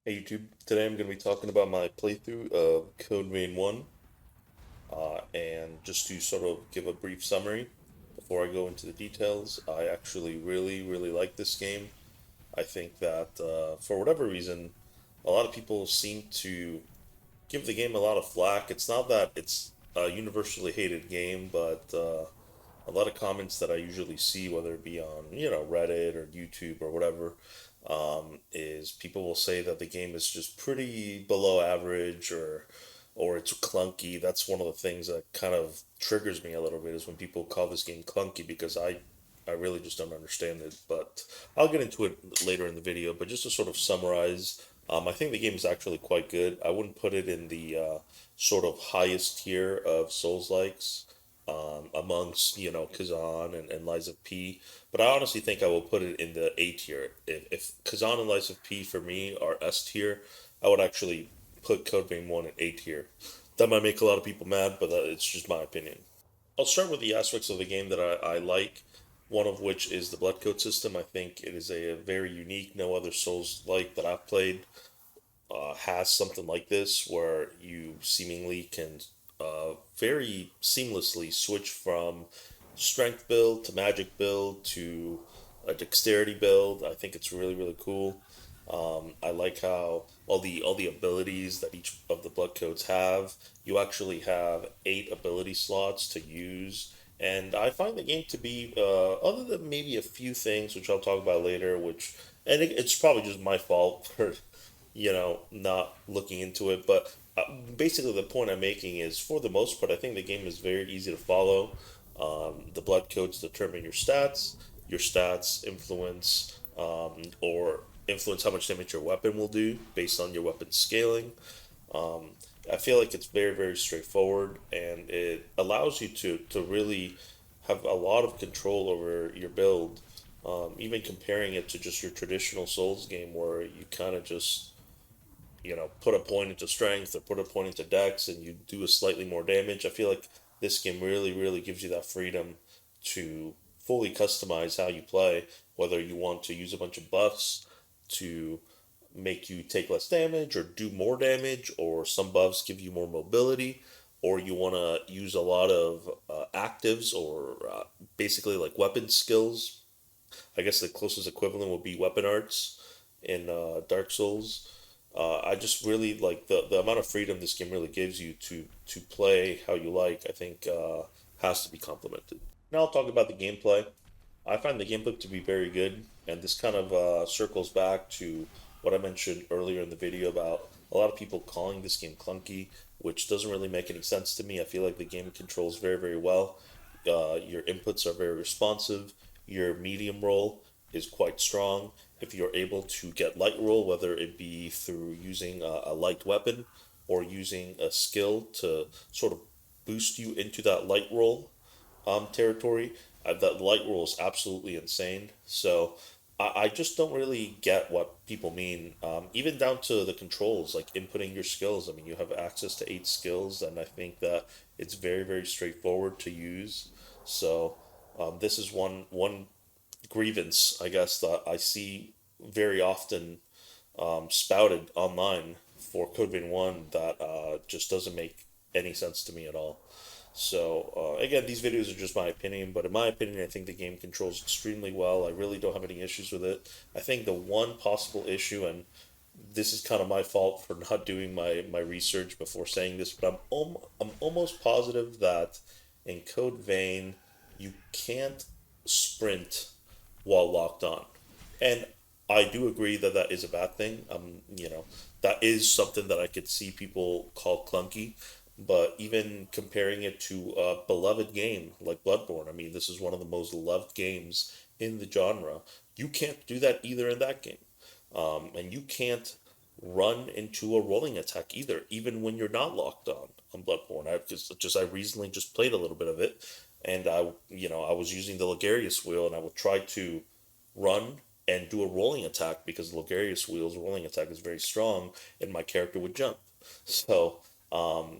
Hey YouTube, today I'm going to be talking about my playthrough of Code Vein 1, and just to sort of give a brief summary before I go into the details, I actually really like this game. I think that for whatever reason, a lot of people seem to give the game a lot of flack. It's not that it's a universally hated game, but a lot of comments that I usually see, whether it be on, Reddit or YouTube or whatever, is people will say that the game is just pretty below average or it's clunky. That's one of the things that kind of triggers me a little bit is when people call this game clunky because I really just don't understand it. But I'll get into it later in the video. But just to sort of summarize, I think the game is actually quite good. I wouldn't put it in the sort of highest tier of Souls likes amongst Kazan and Lies of P. But I honestly think I will put it in the A tier. If Kazan and Lies of P for me are S tier, I would actually put Code Vein 1 in A tier. That might make a lot of people mad, but it's just my opinion. I'll start with the aspects of the game that I like, one of which is the blood code system. I think it is a very unique, no other Souls like that I've played has something like this where you seemingly can very seamlessly switch from strength build to magic build to a dexterity build. I think it's really cool. I like how all the abilities that each of the blood codes have. You actually have 8 ability slots to use, and I find the game to be, other than maybe a few things which I'll talk about later, it's probably just my fault for not looking into it. But basically, the point I'm making is, for the most part, I think the game is very easy to follow. The blood codes determine your stats. Your stats or influence how much damage your weapon will do based on your weapon scaling. Um, I feel like it's very straightforward, and it allows you to really have a lot of control over your build. Even comparing it to just your traditional Souls game, where you kind of just put a point into strength or put a point into dex and you do a slightly more damage. I feel like this game really gives you that freedom to fully customize how you play, whether you want to use a bunch of buffs to make you take less damage or do more damage, or some buffs give you more mobility, or you want to use a lot of actives or basically like weapon skills. I guess the closest equivalent would be weapon arts in Dark Souls. I just really like the amount of freedom this game really gives you to play how you like. I think has to be complimented. Now I'll talk about the gameplay. I find the gameplay to be very good, and this kind of circles back to what I mentioned earlier in the video about a lot of people calling this game clunky, which doesn't really make any sense to me. I feel like the game controls very well. Your inputs are very responsive. Your medium roll is quite strong. If you're able to get light roll, whether it be through using a light weapon or using a skill to sort of boost you into that light roll territory, that light roll is absolutely insane. So I just don't really get what people mean. Even down to the controls, like inputting your skills. I mean, you have access to 8 skills, and I think that it's very straightforward to use. So this is one grievance, I guess, that I see very often spouted online for Code Vein 1 that just doesn't make any sense to me at all. So, again, these videos are just my opinion, but in my opinion, I think the game controls extremely well. I really don't have any issues with it. I think the one possible issue, and this is kind of my fault for not doing my research before saying this, but I'm almost positive that in Code Vein, you can't sprint while locked on. And I do agree that that is a bad thing. That is something that I could see people call clunky. But even comparing it to a beloved game like Bloodborne, I mean, this is one of the most loved games in the genre. You can't do that either in that game. And you can't run into a rolling attack either, even when you're not locked on Bloodborne. I recently just played a little bit of it, and I was using the Logarius wheel, and I would try to run and do a rolling attack because the Logarius wheel's rolling attack is very strong, and my character would jump. So,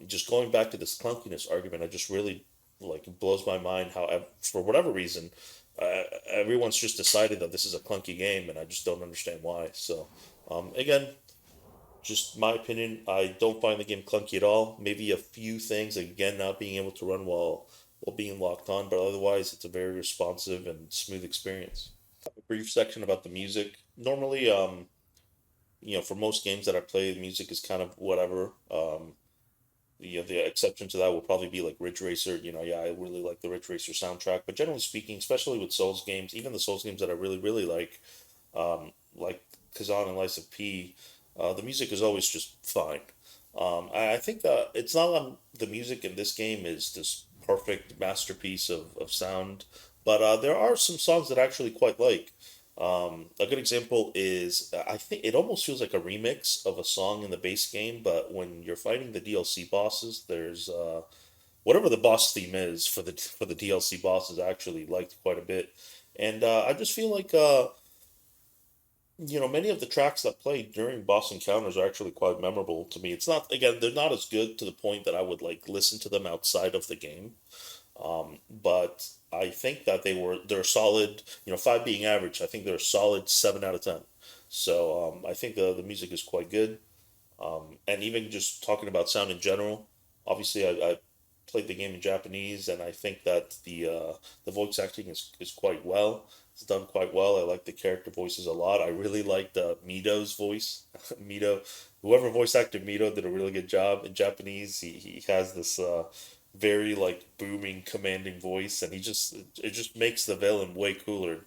just going back to this clunkiness argument, I just really like it blows my mind how for whatever reason everyone's just decided that this is a clunky game, and I just don't understand why. So, again, Just my opinion, I don't find the game clunky at all. Maybe a few things, like, again, not being able to run while being locked on, but otherwise it's a very responsive and smooth experience. A brief section about the music. Normally, for most games that I play, the music is kind of whatever. The exception to that will probably be like Ridge Racer. Yeah, I really like the Ridge Racer soundtrack. But generally speaking, especially with Souls games, even the Souls games that I really, really like Kazan and Lies of P, the music is always just fine. I think that it's not the music in this game is this perfect masterpiece of sound, but there are some songs that I actually quite like. A good example is I think it almost feels like a remix of a song in the base game, but when you're fighting the DLC bosses, there's whatever the boss theme is for the DLC bosses, I actually liked quite a bit, and I just feel like many of the tracks that play during boss encounters are actually quite memorable to me. It's not, again, they're not as good to the point that I would like listen to them outside of the game. But I think that they're solid, five being average, I think they're a solid 7 out of 10. So I think the music is quite good. And even just talking about sound in general, obviously I played the game in Japanese, and I think that the voice acting is quite well. It's done quite well. I like the character voices a lot. I really liked Mito's voice. Mito, whoever voice acted Mito did a really good job in Japanese. He has this very like booming, commanding voice, and it just makes the villain way cooler,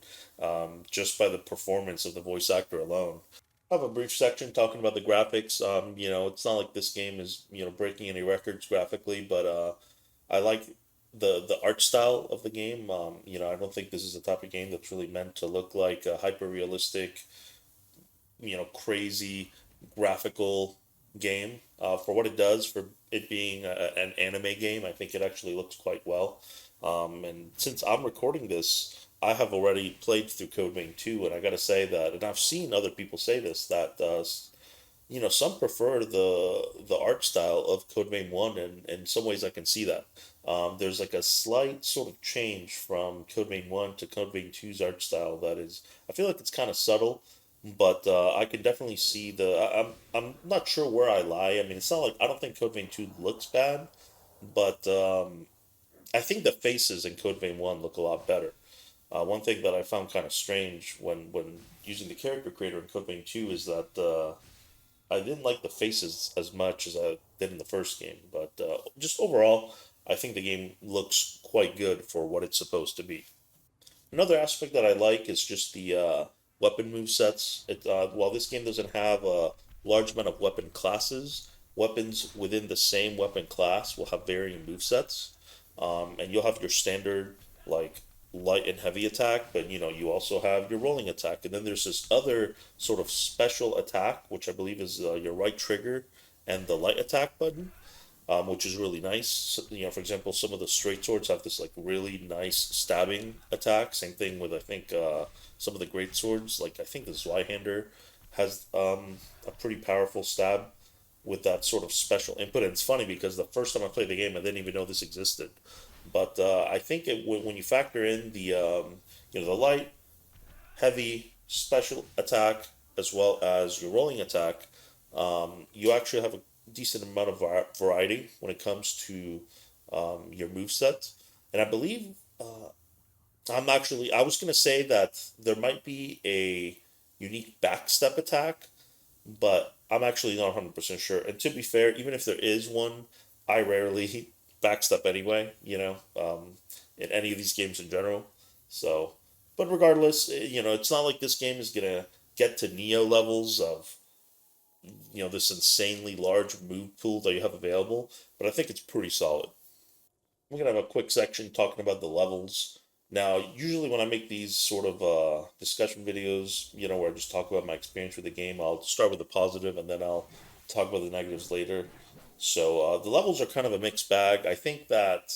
just by the performance of the voice actor alone. I have a brief section talking about the graphics. It's not like this game is breaking any records graphically, but I like the art style of the game. I don't think this is the type of game that's really meant to look like a hyper realistic, crazy graphical game. For what it does, for it being an anime game, I think it actually looks quite well. And since I'm recording this, I have already played through Code Vein 2, and I gotta say that, and I've seen other people say this, that some prefer the art style of Code Vein 1, and in some ways I can see that. There's like a slight sort of change from Code Vein 1 to Code Vein 2's art style that is, I feel like it's kind of subtle, but I can definitely see I'm not sure where I lie. I mean, it's not like, I don't think Code Vein 2 looks bad, but I think the faces in Code Vein 1 look a lot better. One thing that I found kind of strange when using the character creator in Code Vein 2 is that I didn't like the faces as much as I did in the first game, but just overall, I think the game looks quite good for what it's supposed to be. Another aspect that I like is just the weapon move sets. While this game doesn't have a large amount of weapon classes, weapons within the same weapon class will have varying move sets. And you'll have your standard, like, light and heavy attack, but you also have your rolling attack. And then there's this other sort of special attack, which I believe is your right trigger and the light attack button, which is really nice. So, for example, some of the straight swords have this like really nice stabbing attack. Same thing with, I think, some of the great swords. Like, I think the Zweihander has a pretty powerful stab with that sort of special input. And it's funny because the first time I played the game, I didn't even know this existed. But I think when you factor in the light, heavy, special attack, as well as your rolling attack, you actually have a decent amount of variety when it comes to your move set. And I believe I was going to say that there might be a unique backstep attack, but I'm actually not 100% sure. And to be fair, even if there is one, I rarely backstep anyway, in any of these games in general. So, but regardless, it's not like this game is going to get to Neo levels of, this insanely large move pool that you have available, but I think it's pretty solid. We're gonna have a quick section talking about the levels. Now, usually when I make these sort of discussion videos, where I just talk about my experience with the game, I'll start with the positive and then I'll talk about the negatives later. So the levels are kind of a mixed bag. I think that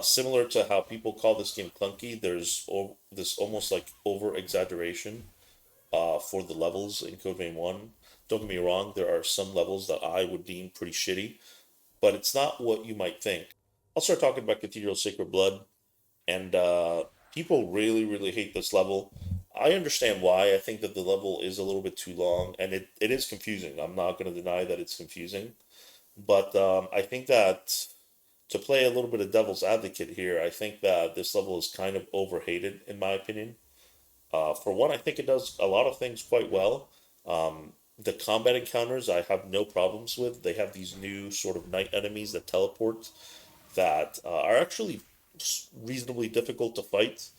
similar to how people call this game clunky, there's this almost like over exaggeration for the levels in Code Vein 1. Don't get me wrong, there are some levels that I would deem pretty shitty, but it's not what you might think. I'll start talking about Cathedral of Sacred Blood, and people really, really hate this level. I understand why. I think that the level is a little bit too long, and it is confusing. I'm not going to deny that it's confusing, but I think that to play a little bit of devil's advocate here, I think that this level is kind of overhated, in my opinion. For one, I think it does a lot of things quite well. The combat encounters I have no problems with. They have these new sort of night enemies that teleport that are actually reasonably difficult to fight.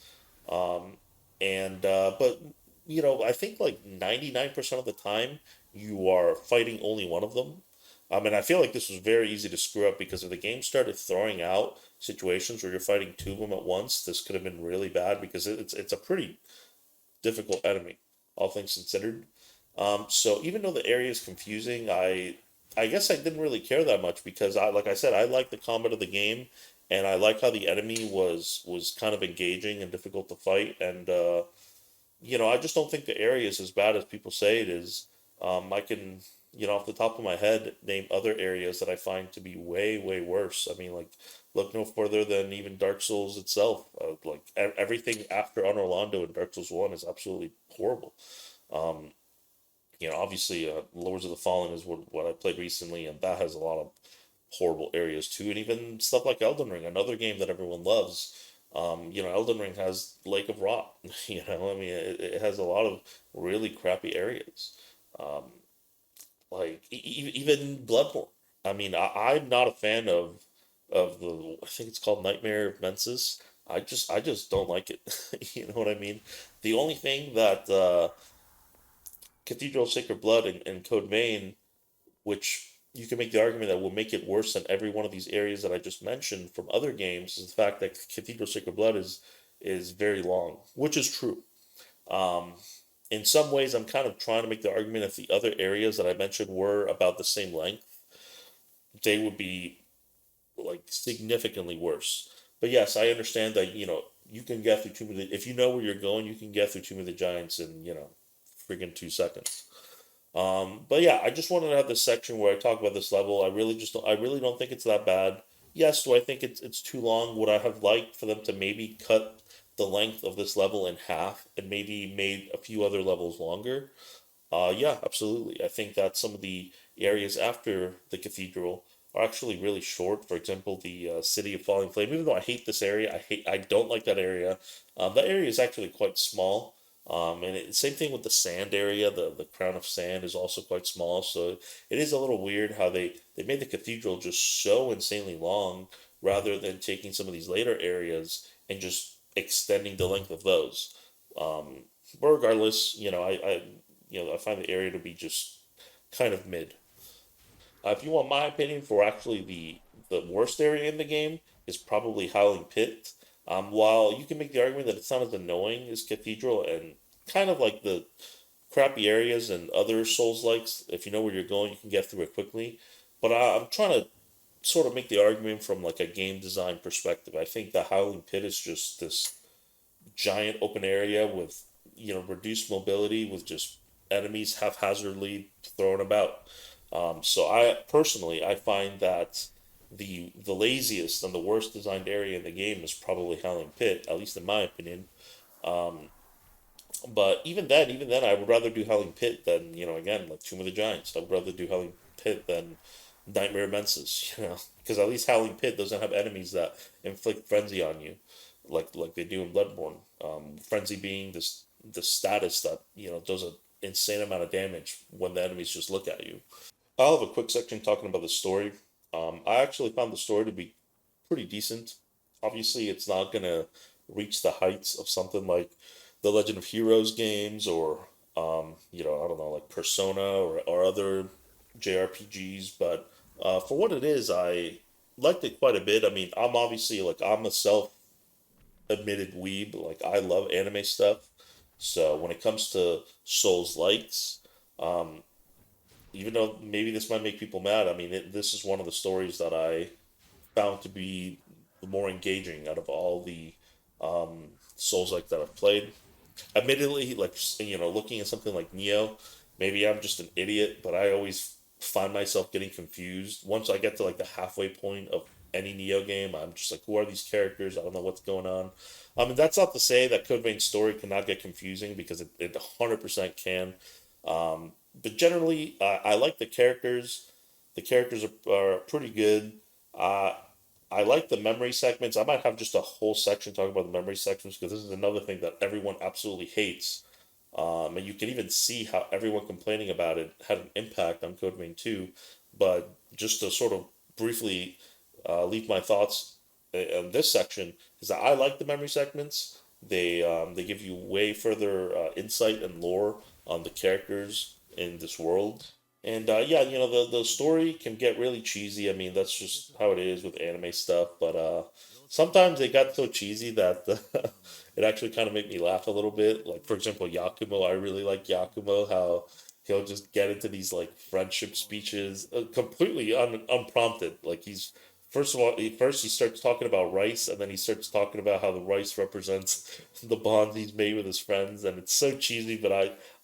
And but I think like 99% of the time you are fighting only one of them. And I feel like this was very easy to screw up because if the game started throwing out situations where you're fighting two of them at once, this could have been really bad because it's a pretty difficult enemy, all things considered. So even though the area is confusing, I guess I didn't really care that much because like I said, I like the combat of the game, and I like how the enemy was kind of engaging and difficult to fight, and I just don't think the area is as bad as people say it is. I can, off the top of my head, name other areas that I find to be way, way worse. I mean, like, look no further than even Dark Souls itself. Like, everything after Honor Londo in Dark Souls 1 is absolutely horrible. Um, obviously, Lords of the Fallen is what I played recently, and that has a lot of horrible areas too, and even stuff like Elden Ring, another game that everyone loves. Elden Ring has Lake of Rot. I mean, it has a lot of really crappy areas. Um, like even Bloodborne. I mean, I'm not a fan of the. I think it's called Nightmare of Mensis. I just don't like it. You know what I mean? The only thing that Cathedral of Sacred Blood and Code Vein, which you can make the argument that will make it worse than every one of these areas that I just mentioned from other games, is the fact that Cathedral of Sacred Blood is very long, which is true. Um, in some ways, I'm kind of trying to make the argument if the other areas that I mentioned were about the same length, they would be like significantly worse. But yes, I understand that you can get through Tomb of the if you know where you're going, you can get through Tomb of the Giants in freaking 2 seconds. But yeah, I just wanted to have this section where I talk about this level. I really don't think it's that bad. Yes, do I think it's too long? Would I have liked for them to maybe cut the length of this level in half and maybe made a few other levels longer? Yeah, absolutely. I think that some of the areas after the cathedral are actually really short. For example, the City of Falling Flame. Even though I hate this area, I don't like that area. That area is actually quite small. Same thing with the sand area. The Crown of Sand is also quite small. So it is a little weird how they made the cathedral just so insanely long rather than taking some of these later areas and just extending the length of those. Um, but regardless, I find the area to be just kind of mid. If you want my opinion for actually the worst area in the game is probably Howling Pit. While you can make the argument that it's not as annoying as Cathedral and kind of like the crappy areas and other Souls likes, if you know where you're going, you can get through it quickly. But I'm trying to sort of make the argument from like a game design perspective. I think the Howling Pit is just this giant open area with reduced mobility with just enemies haphazardly thrown about. So I find that the laziest and the worst designed area in the game is probably Howling Pit, at least in my opinion. Um, but even then, I would rather do Howling Pit than again like Tomb of the Giants. I'd rather do Howling Pit than Nightmare of Mensis, because at least Howling Pit doesn't have enemies that inflict frenzy on you, like they do in Bloodborne. Frenzy being this the status that does an insane amount of damage when the enemies just look at you. I'll have a quick section talking about the story. I actually found the story to be pretty decent. Obviously, it's not gonna reach the heights of something like the Legend of Heroes games or I don't know, like Persona or other JRPGs, but for what it is, I liked it quite a bit. I mean, I'm a self-admitted weeb, like I love anime stuff. So when it comes to Souls likes, um, even though maybe this might make people mad, I mean, this is one of the stories that I found to be the more engaging out of all the Souls like that I've played. Admittedly, like looking at something like Neo, maybe I'm just an idiot, but I always find myself getting confused once I get to like the halfway point of any Neo game. I'm just like, who are these characters? I don't know what's going on. I mean, that's not to say that Code Vein story cannot get confusing because it 100% can. But generally, I like the characters. The characters are pretty good. Uh, I like the memory segments. I might have just a whole section talking about the memory segments because this is another thing that everyone absolutely hates. And you can even see how everyone complaining about it had an impact on Code Vein 2. But just to sort of briefly leave my thoughts in this section is that I like the memory segments. They give you way further insight and lore on the characters in this world. And yeah, the story can get really cheesy. I mean, that's just how it is with anime stuff. But sometimes it got so cheesy that it actually kind of made me laugh a little bit. Like for example, Yakumo. I really like Yakumo. How he'll just get into these like friendship speeches, completely unprompted. Like he's first of all, first he starts talking about rice, and then he starts talking about how the rice represents the bond he's made with his friends, and it's so cheesy, but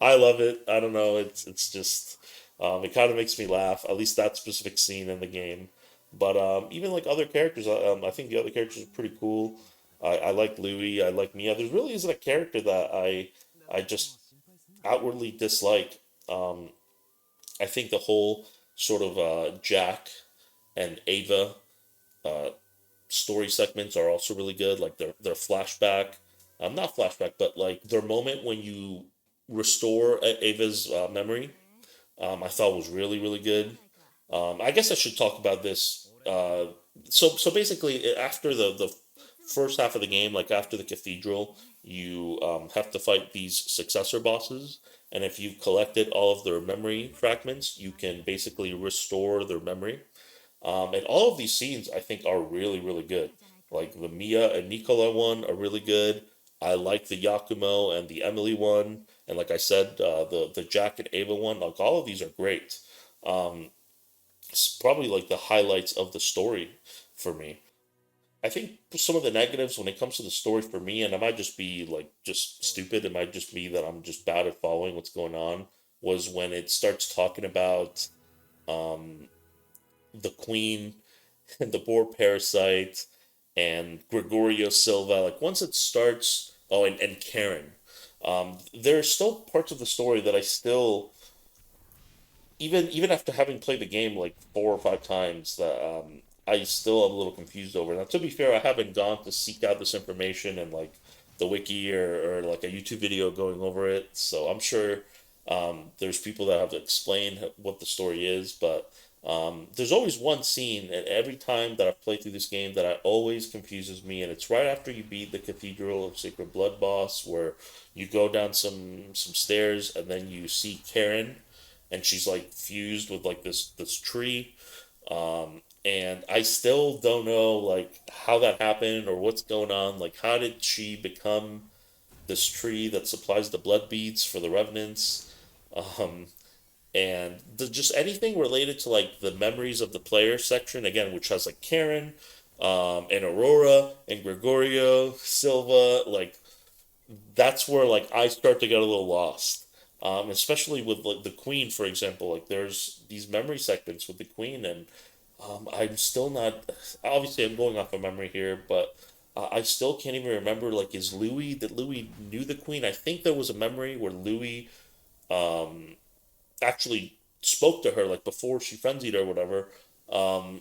I love it. I don't know. It's just it kind of makes me laugh. At least that specific scene in the game. But even like other characters, I think the other characters are pretty cool. I like Louis. I like Mia. There really isn't a character that I just outwardly dislike. Um, I think the whole sort of Jack and Ava uh, story segments are also really good. Like their flashback, not flashback, but like their moment when you restore Ava's memory, I thought was really really good. I guess I should talk about this. So basically, after the first half of the game, like after the cathedral, you have to fight these successor bosses, and if you've collected all of their memory fragments, you can basically restore their memory. And all of these scenes, I think, are really, really good. Like the Mia and Nicola one are really good. I like the Yakumo and the Emily one, and like I said, the Jack and Ava one. Like all of these are great. It's probably like the highlights of the story for me. I think some of the negatives when it comes to the story for me, and it might just be like just stupid. It might just be that I'm just bad at following what's going on. Was when it starts talking about um, the Queen and the boar parasite and Gregorio Silva. Like once it starts, oh, and Karen. There are still parts of the story that I still, even after having played the game like 4 or 5 times, that I still am a little confused over. Now, to be fair, I haven't gone to seek out this information and like the wiki or like a YouTube video going over it. So I'm sure there's people that have to explain what the story is, but there's always one scene, and every time that I've played through this game, that I always confuses me, and it's right after you beat the Cathedral of Sacred Blood boss, where you go down some stairs, and then you see Karen, and she's like fused with like this tree, and I still don't know like how that happened or what's going on. Like, how did she become this tree that supplies the blood beads for the revenants? Um, and just anything related to like the memories of the player section again, which has like Karen, and Aurora and Gregorio Silva, like that's where like I start to get a little lost. Especially with like the Queen, for example, like there's these memory segments with the Queen, and I'm still not. Obviously, I'm going off of memory here, but I still can't even remember. Like, is Louis that Louis knew the Queen? I think there was a memory where Louis actually spoke to her like before she frenzied her or whatever. Um,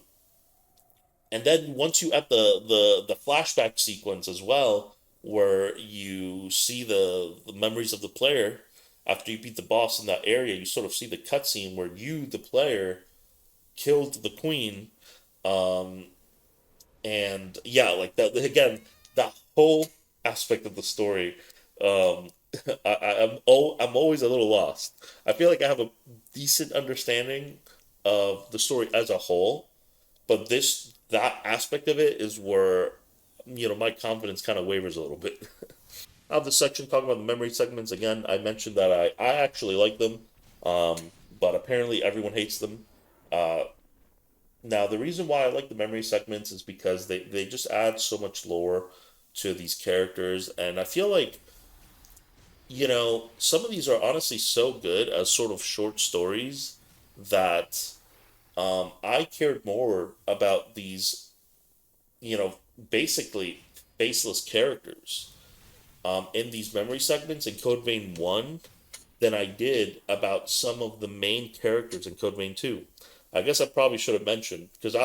and then once you add the flashback sequence as well, where you see the memories of the player after you beat the boss in that area, you sort of see the cutscene where you, the player, killed the queen. Um, and yeah, like that again, that whole aspect of the story. Um, I'm always a little lost. I feel like I have a decent understanding of the story as a whole, but that aspect of it is where my confidence kind of wavers a little bit. I have the section talking about the memory segments again. I mentioned that I actually like them, but apparently everyone hates them. Uh, Now, the reason why I like the memory segments is because they just add so much lore to these characters, and I feel like, some of these are honestly so good as sort of short stories that I cared more about these. you know, basically faceless characters in these memory segments in Code Vein 1 than I did about some of the main characters in Code Vein 2. I guess I probably should have mentioned, because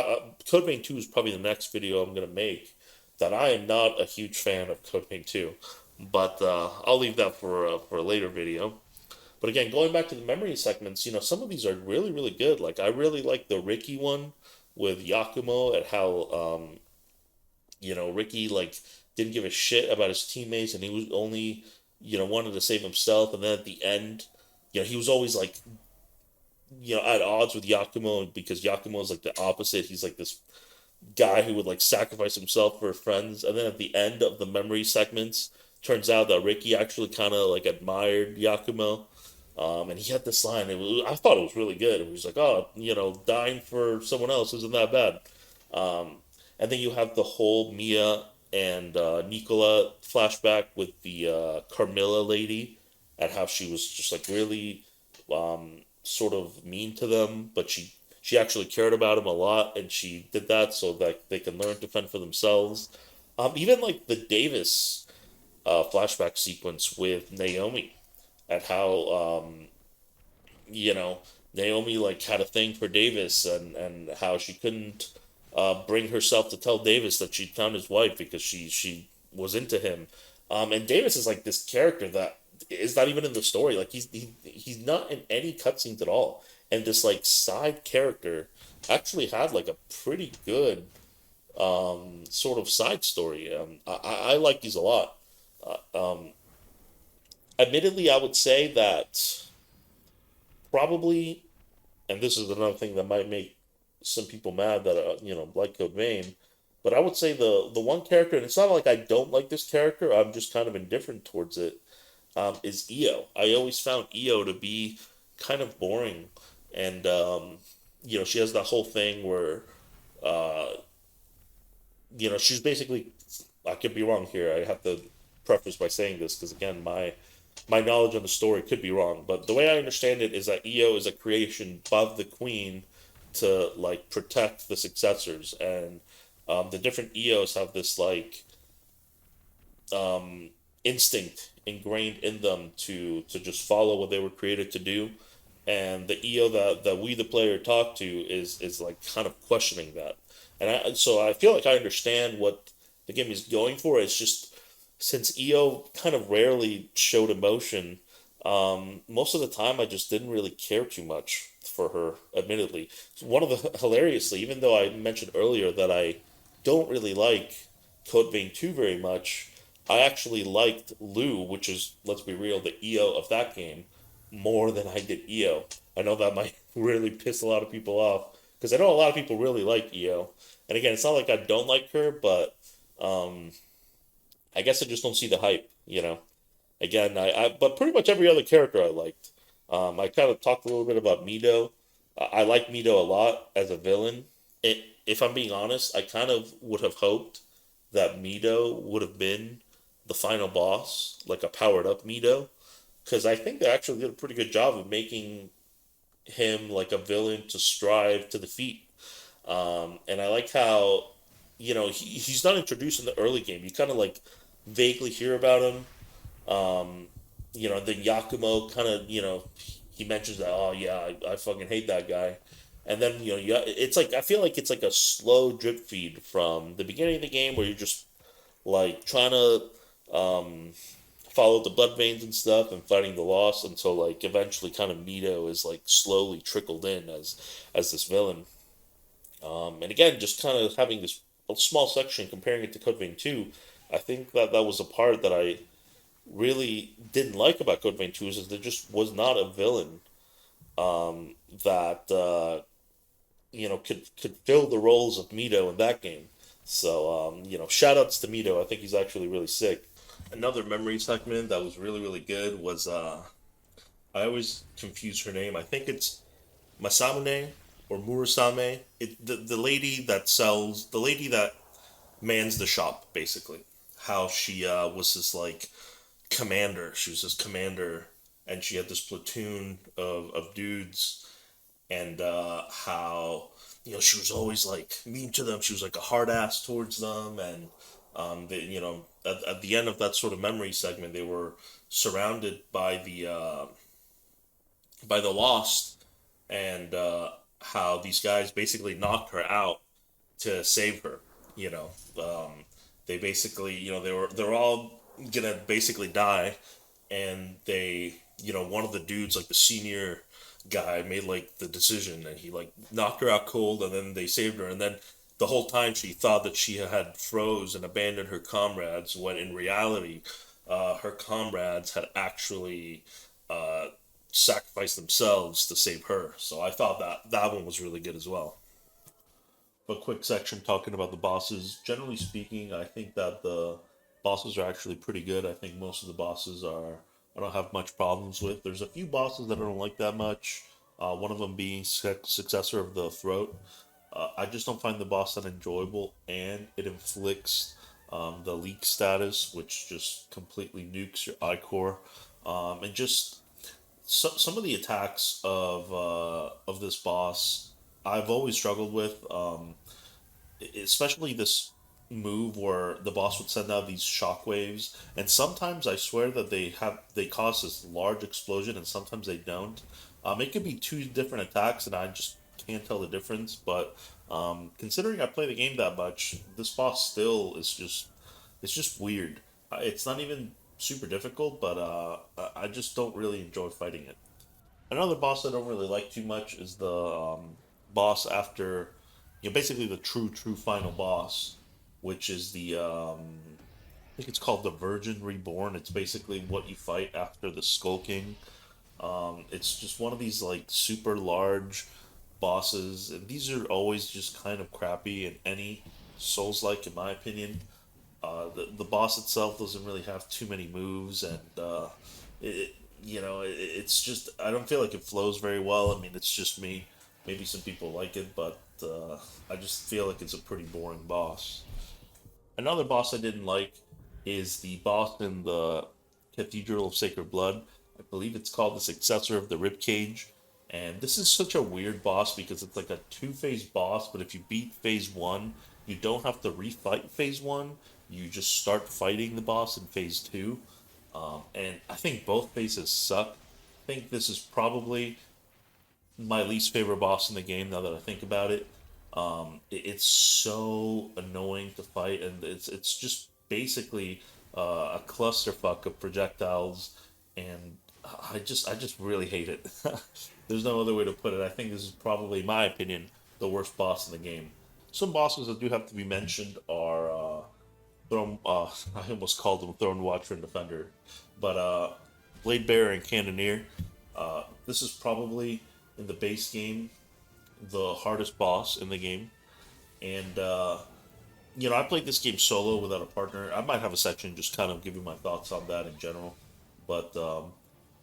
Code Vein 2 is probably the next video I'm going to make, that I am not a huge fan of Code Vein 2. But I'll leave that for a later video. But again, going back to the memory segments, some of these are really, really good. Like, I really like the Ricky one with Yakumo, and how, Ricky, like, didn't give a shit about his teammates, and he was only, wanted to save himself. And then at the end, he was always, like, at odds with Yakumo, because Yakumo is, like, the opposite. He's, like, this guy who would, like, sacrifice himself for friends. And then at the end of the memory segments, turns out that Ricky actually kind of, like, admired Yakumo. And he had this line. I thought it was really good. He was like, "Oh, dying for someone else isn't that bad." And then you have the whole Mia and Nicola flashback with the Carmilla lady, and how she was just, like, really sort of mean to them, but she actually cared about him a lot, and she did that so that they can learn to fend for themselves. Even, like, the Davis flashback sequence with Naomi, at how you know Naomi, like, had a thing for Davis, and how she couldn't bring herself to tell Davis that she'd found his wife, because she was into him. And Davis is, like, this character that is not even in the story. Like, he's not in any cutscenes at all, and this, like, side character actually had, like, a pretty good sort of side story. I like these a lot. Admittedly, I would say that probably, and this is another thing that might make some people mad that like Code Vein, but I would say the one character, and it's not like I don't like this character, I'm just kind of indifferent towards it, is Io. I always found Io to be kind of boring, and she has that whole thing where uh, she's basically. I could be wrong here. I have to preface by saying this, because, again, my knowledge of the story could be wrong, but the way I understand it is that Io is a creation of the queen to, like, protect the successors, and the different Eos have this, like, instinct ingrained in them to just follow what they were created to do, and the EO that we, the player, talk to is, like, kind of questioning that, so I feel like I understand what the game is going for. It's just, since EO kind of rarely showed emotion, most of the time I just didn't really care too much for her, admittedly. One of the, hilariously, even though I mentioned earlier that I don't really like Code Vein 2 very much, I actually liked Lou, which is, let's be real, the EO of that game, more than I did EO. I know that might really piss a lot of people off, because I know a lot of people really like EO. And again, it's not like I don't like her, but um, I guess I just don't see the hype. Again, but pretty much every other character I liked. I kind of talked a little bit about Mido. I like Mido a lot as a villain. If I'm being honest, I kind of would have hoped that Mido would have been the final boss, like a powered up Mido, because I think they actually did a pretty good job of making him like a villain to strive to defeat. And I like how, he's not introduced in the early game. You kind of, like, vaguely hear about him. Then Yakumo kind of, he mentions that, oh yeah, I fucking hate that guy. And then, yeah, it's like, I feel like it's like a slow drip feed from the beginning of the game, where you're just, like, trying to um, follow the blood veins and stuff, and fighting the loss, until, like, eventually kind of Mito is, like, slowly trickled in as this villain. And again, just kind of having this a small section comparing it to Code Vein 2, I think that was a part that I really didn't like about Code Vein 2, is there just was not a villain that could fill the roles of Mito in that game. So shout outs to Mito. I think he's actually really sick. Another memory segment that was really, really good was I always confuse her name. I think it's Masamune or Murasame. The lady that mans the shop, basically. How she was this, like, commander. She was this commander, and she had this platoon of dudes, and how she was always like mean to them. She was like a hard ass towards them, and at the end of that sort of memory segment, they were surrounded by the Lost, and how these guys basically knocked her out to save her. You know, they basically, they're all gonna basically die, and one of the dudes, like the senior guy, made like the decision, and he like knocked her out cold, and then they saved her, and then the whole time she thought that she had froze and abandoned her comrades, when in reality, her comrades had actually uh, sacrificed themselves to save her. So I thought that one was really good as well. A quick section talking about the bosses. Generally speaking, I think that the bosses are actually pretty good. I think most of the bosses are I don't have much problems with. There's a few bosses that I don't like that much. One of them being successor of the throat. I just don't find the boss that enjoyable, and it inflicts the leak status, which just completely nukes your eye core, and just some of the attacks of this boss I've always struggled with. Especially this move where the boss would send out these shockwaves, and sometimes I swear that they cause this large explosion, and sometimes they don't. It could be two different attacks, and I just can't tell the difference. But considering I play the game that much, this boss still is just it's just weird. It's not even super difficult, but I just don't really enjoy fighting it. Another boss I don't really like too much is the boss after, basically the true final boss, which is I think it's called the Virgin Reborn. It's basically what you fight after the Skull King. It's just one of these like super large bosses, and these are always just kind of crappy in any Souls like, in my opinion. The boss itself doesn't really have too many moves, and it it's just I don't feel like it flows very well. I mean, it's just me. Maybe some people like it, but I just feel like it's a pretty boring boss. Another boss I didn't like is the boss in the Cathedral of Sacred Blood. I believe it's called the successor of the Rib Cage. And this is such a weird boss because it's like a two-phase boss, but if you beat phase one, you don't have to refight phase one. You just start fighting the boss in phase two. And I think both phases suck. I think this is probably my least favorite boss in the game now that I think about it. It's so annoying to fight, and it's just basically a clusterfuck of projectiles, and I just really hate it. There's no other way to put it. I think this is probably, in my opinion, the worst boss in the game. Some bosses that do have to be mentioned are Throne. I almost called them Throne Watcher and Defender, but Blade Bearer and Cannoneer. This is probably in the base game the hardest boss in the game, and I played this game solo without a partner. I might have a section just kind of giving my thoughts on that in general, but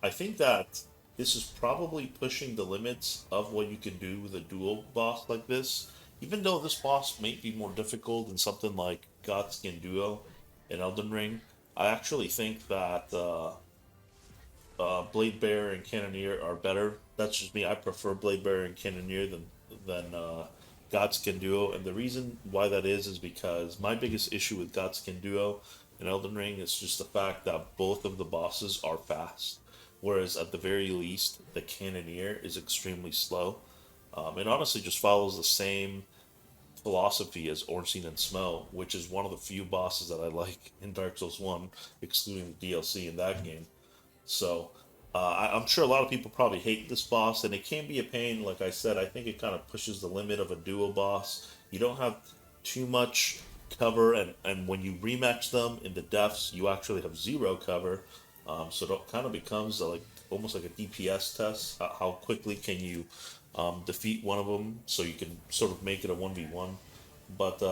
I think that this is probably pushing the limits of what you can do with a dual boss like this. Even though this boss may be more difficult than something like Godskin Duo in Elden Ring, I actually think that Blade Bearer and Cannoneer are better. That's just me. I prefer Blade Bearer and Cannoneer than Godskin Duo, and the reason why that is because my biggest issue with Godskin Duo in Elden Ring is just the fact that both of the bosses are fast, whereas at the very least the Cannoneer is extremely slow. It honestly just follows the same philosophy as Ornstein and Smough, which is one of the few bosses that I like in Dark Souls 1, excluding the DLC in that game. So I'm sure a lot of people probably hate this boss, and it can be a pain. Like I said, I think it kind of pushes the limit of a duo boss. You don't have too much cover, and when you rematch them in the deaths, you actually have zero cover. So it kind of becomes like almost like a DPS test. How quickly can you defeat one of them, so you can sort of make it a 1v1. But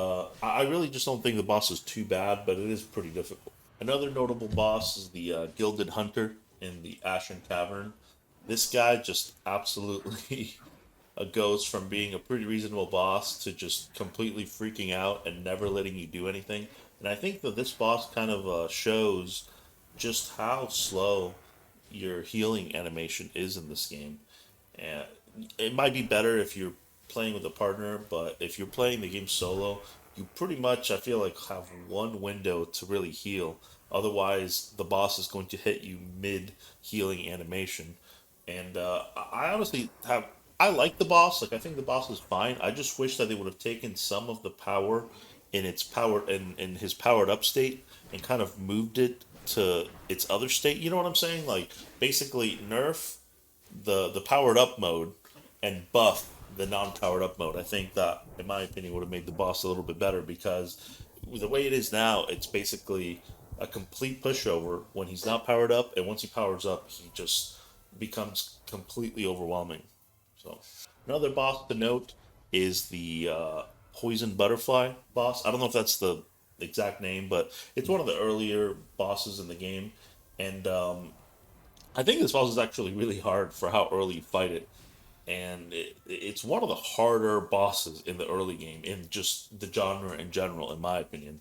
I really just don't think the boss is too bad, but it is pretty difficult. Another notable boss is the Gilded Hunter in the Ashen Cavern. This guy just absolutely goes from being a pretty reasonable boss to just completely freaking out and never letting you do anything. And I think that this boss kind of shows just how slow your healing animation is in this game. And it might be better if you're playing with a partner, but if you're playing the game solo, you pretty much, I feel like, have one window to really heal. Otherwise, the boss is going to hit you mid healing animation. And I honestly have, I like the boss. Like, I think the boss is fine. I just wish that they would have taken some of the power in his powered up state and kind of moved it to its other state. You know what I'm saying? Like, basically nerf the powered up mode and buff the non powered up mode. I think that, in my opinion, would have made the boss a little bit better because the way it is now, it's basically a complete pushover when he's not powered up, and once he powers up, he just becomes completely overwhelming. So, another boss to note is the poison butterfly boss. I don't know if that's the exact name, but it's one of the earlier bosses in the game, and I think this boss is actually really hard for how early you fight it, and it's one of the harder bosses in the early game in just the genre in general, in my opinion.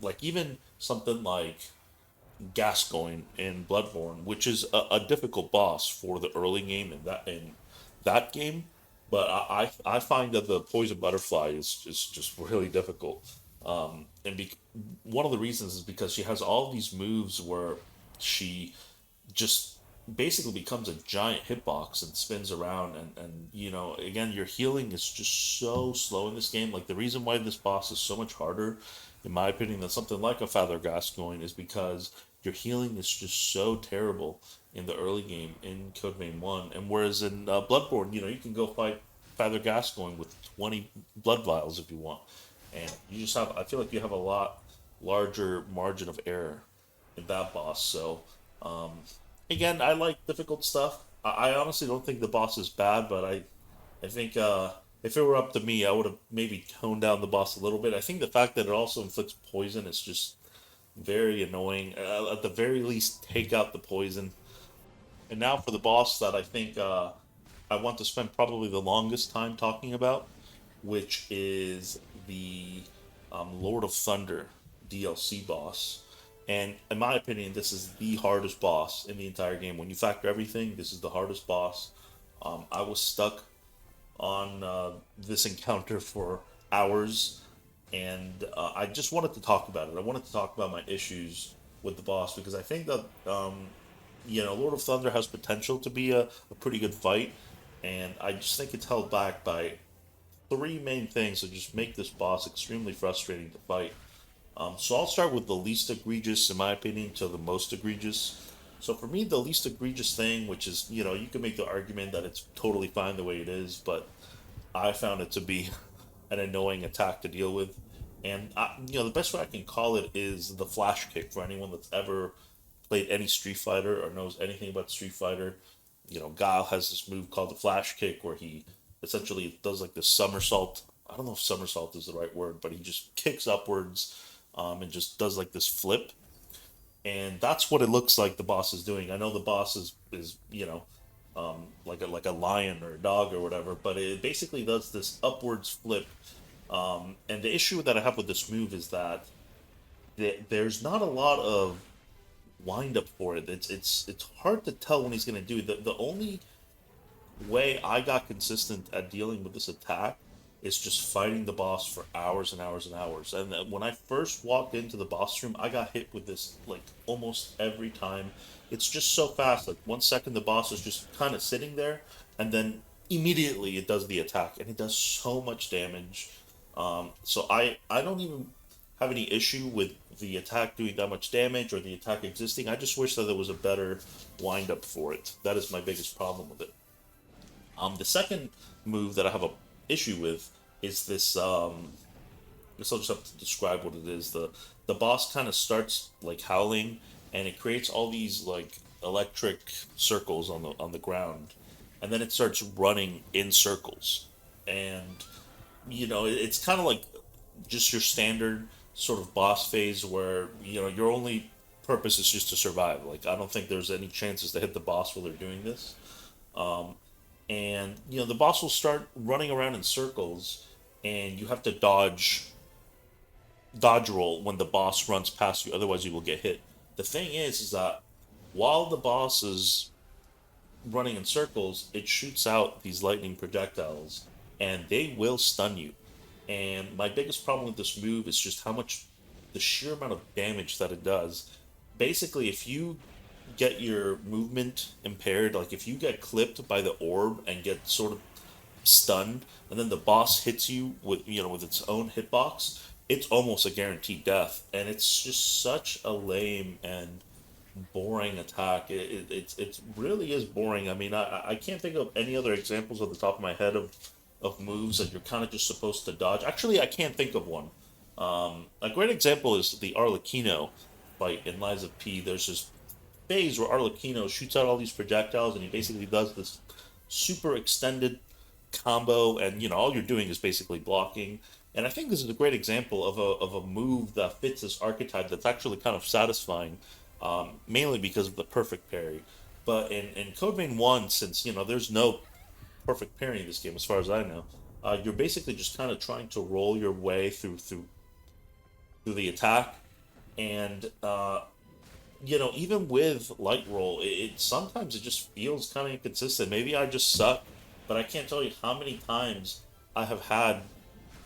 Like even something like Gascoigne in Bloodborne, which is a difficult boss for the early game in that game, but I find that the poison butterfly is just really difficult. And one of the reasons is because she has all these moves where she just basically becomes a giant hitbox and spins around, and again, your healing is just so slow in this game. Like the reason why this boss is so much harder, in my opinion, than something like a Father Gascoigne is because your healing is just so terrible in the early game in Codevein 1. And whereas in Bloodborne, you can go fight Father Gascoigne with 20 blood vials if you want, and you just have, I feel like you have a lot larger margin of error in that boss. So again, I like difficult stuff. I honestly don't think the boss is bad, but I think if it were up to me, I would have maybe toned down the boss a little bit. I think the fact that it also inflicts poison is just very annoying. At the very least, take out the poison. And now for the boss that I think I want to spend probably the longest time talking about, which is the Lord of Thunder DLC boss. And in my opinion, this is the hardest boss in the entire game. When you factor everything, this is the hardest boss. I was stuck on this encounter for hours, and I just wanted to talk about it. I wanted to talk about my issues with the boss because I think that Lord of Thunder has potential to be a pretty good fight, and I just think it's held back by three main things that just make this boss extremely frustrating to fight. So I'll start with the least egregious, in my opinion, to the most egregious. So for me, the least egregious thing, which is, you can make the argument that it's totally fine the way it is, but I found it to be an annoying attack to deal with. And the best way I can call it is the flash kick for anyone that's ever played any Street Fighter or knows anything about Street Fighter. Guile has this move called the flash kick where he essentially does like this somersault. I don't know if somersault is the right word, but he just kicks upwards and just does like this flip, and that's what it looks like the boss is doing. I know the boss is like a lion or a dog or whatever, but it basically does this upwards flip. And the issue that I have with this move is that there's not a lot of wind up for it. It's hard to tell when he's going to do it. The only way I got consistent at dealing with this attack is just fighting the boss for hours and hours and hours. And when I first walked into the boss room, I got hit with this like almost every time. It's just so fast. Like 1 second, the boss is just kind of sitting there, and then immediately it does the attack, and it does so much damage. So I don't even have any issue with the attack doing that much damage or the attack existing. I just wish that there was a better wind up for it. That is my biggest problem with it. The second move that I have a issue with is this. I guess I'll just have to describe what it is. The boss kind of starts like howling, and it creates all these like electric circles on the ground, and then it starts running in circles, and it's kind of like just your standard sort of boss phase where your only purpose is just to survive. Like I don't think there's any chances to hit the boss while they're doing this. And the boss will start running around in circles, and you have to dodge roll when the boss runs past you, otherwise you will get hit. The thing is that while the boss is running in circles, it shoots out these lightning projectiles, and they will stun you. And my biggest problem with this move is just how much, the sheer amount of damage that it does. Basically, if you get your movement impaired, like if you get clipped by the orb and get sort of stunned, and then the boss hits you with with its own hitbox, it's almost a guaranteed death, and it's just such a lame and boring attack. It really is boring. I mean, I can't think of any other examples off the top of my head of moves that you're kind of just supposed to dodge. Actually, I can't think of one. A great example is the Arlecchino fight in Lies of P. There's this phase where Arlecchino shoots out all these projectiles, and he basically does this super extended combo, and all you're doing is basically blocking. And I think this is a great example of a move that fits this archetype that's actually kind of satisfying, mainly because of the perfect parry. But in Code Vein 1, since there's no perfect parry in this game as far as I know, you're basically just kind of trying to roll your way through the attack, and even with light roll, it sometimes it just feels kind of inconsistent. Maybe I just suck, but I can't tell you how many times I have had,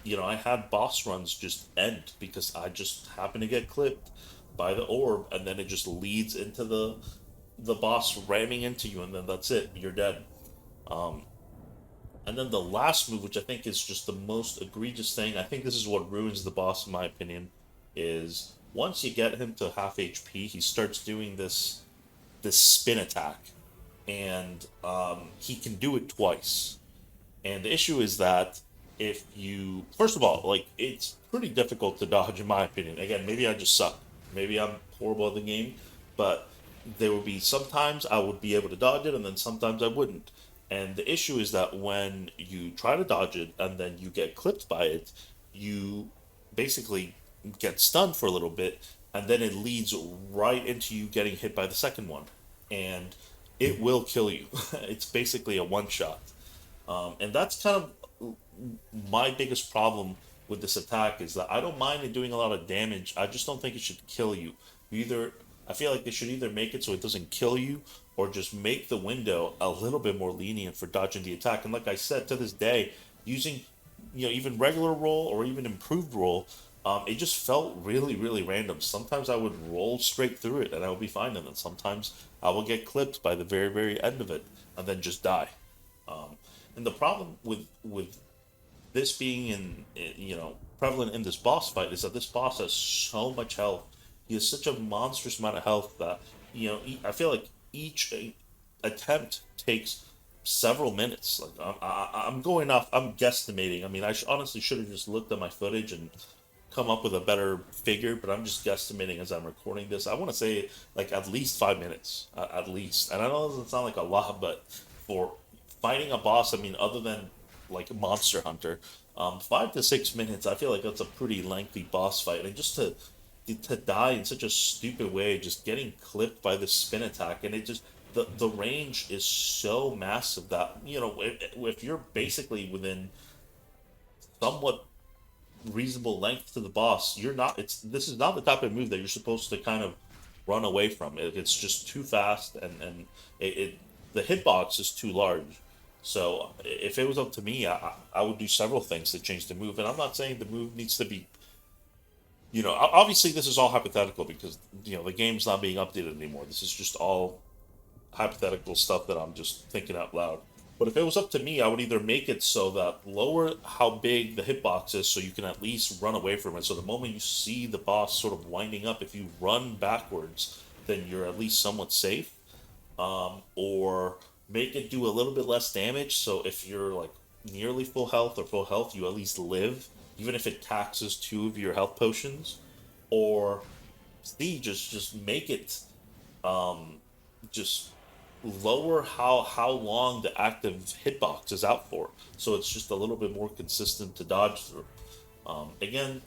I had boss runs just end because I just happen to get clipped by the orb, and then it just leads into the boss ramming into you, and then that's it, you're dead. Um, and then the last move, which I think is just the most egregious thing, I think this is what ruins the boss, in my opinion, is once you get him to half HP, he starts doing this spin attack, and he can do it twice. And the issue is that if you, first of all, like it's pretty difficult to dodge, in my opinion. Again, maybe I just suck. Maybe I'm horrible at the game, but there would be sometimes I would be able to dodge it, and then sometimes I wouldn't. And the issue is that when you try to dodge it and then you get clipped by it, you basically get stunned for a little bit, and then it leads right into you getting hit by the second one, and it will kill you. It's basically a one shot. And that's kind of my biggest problem with this attack is that I don't mind it doing a lot of damage. I just don't think it should kill you. Either I feel like they should either make it so it doesn't kill you, or just make the window a little bit more lenient for dodging the attack. And like I said, to this day, using even regular roll or even improved roll, it just felt really really random. Sometimes I would roll straight through it and I would be fine, and then sometimes I will get clipped by the very end of it and then just die. Um, and the problem with this being prevalent in this boss fight is that this boss has so much health. He has such a monstrous amount of health that I feel like each attempt takes several minutes. Like I'm going off. I'm guesstimating. I mean, honestly should have just looked at my footage and come up with a better figure, but I'm just guesstimating as I'm recording this. I want to say like at least 5 minutes, at least. And I know it doesn't sound like a lot, but for fighting a boss, I mean, other than like Monster Hunter, 5 to 6 minutes, I feel like that's a pretty lengthy boss fight, and just to die in such a stupid way, just getting clipped by this spin attack, and it just the range is so massive that if you're basically within somewhat reasonable length to the boss, you're not. This is not the type of move that you're supposed to kind of run away from. It's just too fast, and the hitbox is too large. So if it was up to me, I would do several things to change the move. And I'm not saying the move needs to be, obviously this is all hypothetical because the game's not being updated anymore. This is just all hypothetical stuff that I'm just thinking out loud. But if it was up to me, I would either make it so that lower how big the hitbox is so you can at least run away from it. So the moment you see the boss sort of winding up, if you run backwards, then you're at least somewhat safe. Or make it do a little bit less damage. So if you're like nearly full health or full health, you at least live, even if it taxes two of your health potions. Or C, just make it just lower how long the active hitbox is out for, so it's just a little bit more consistent to dodge through. Again,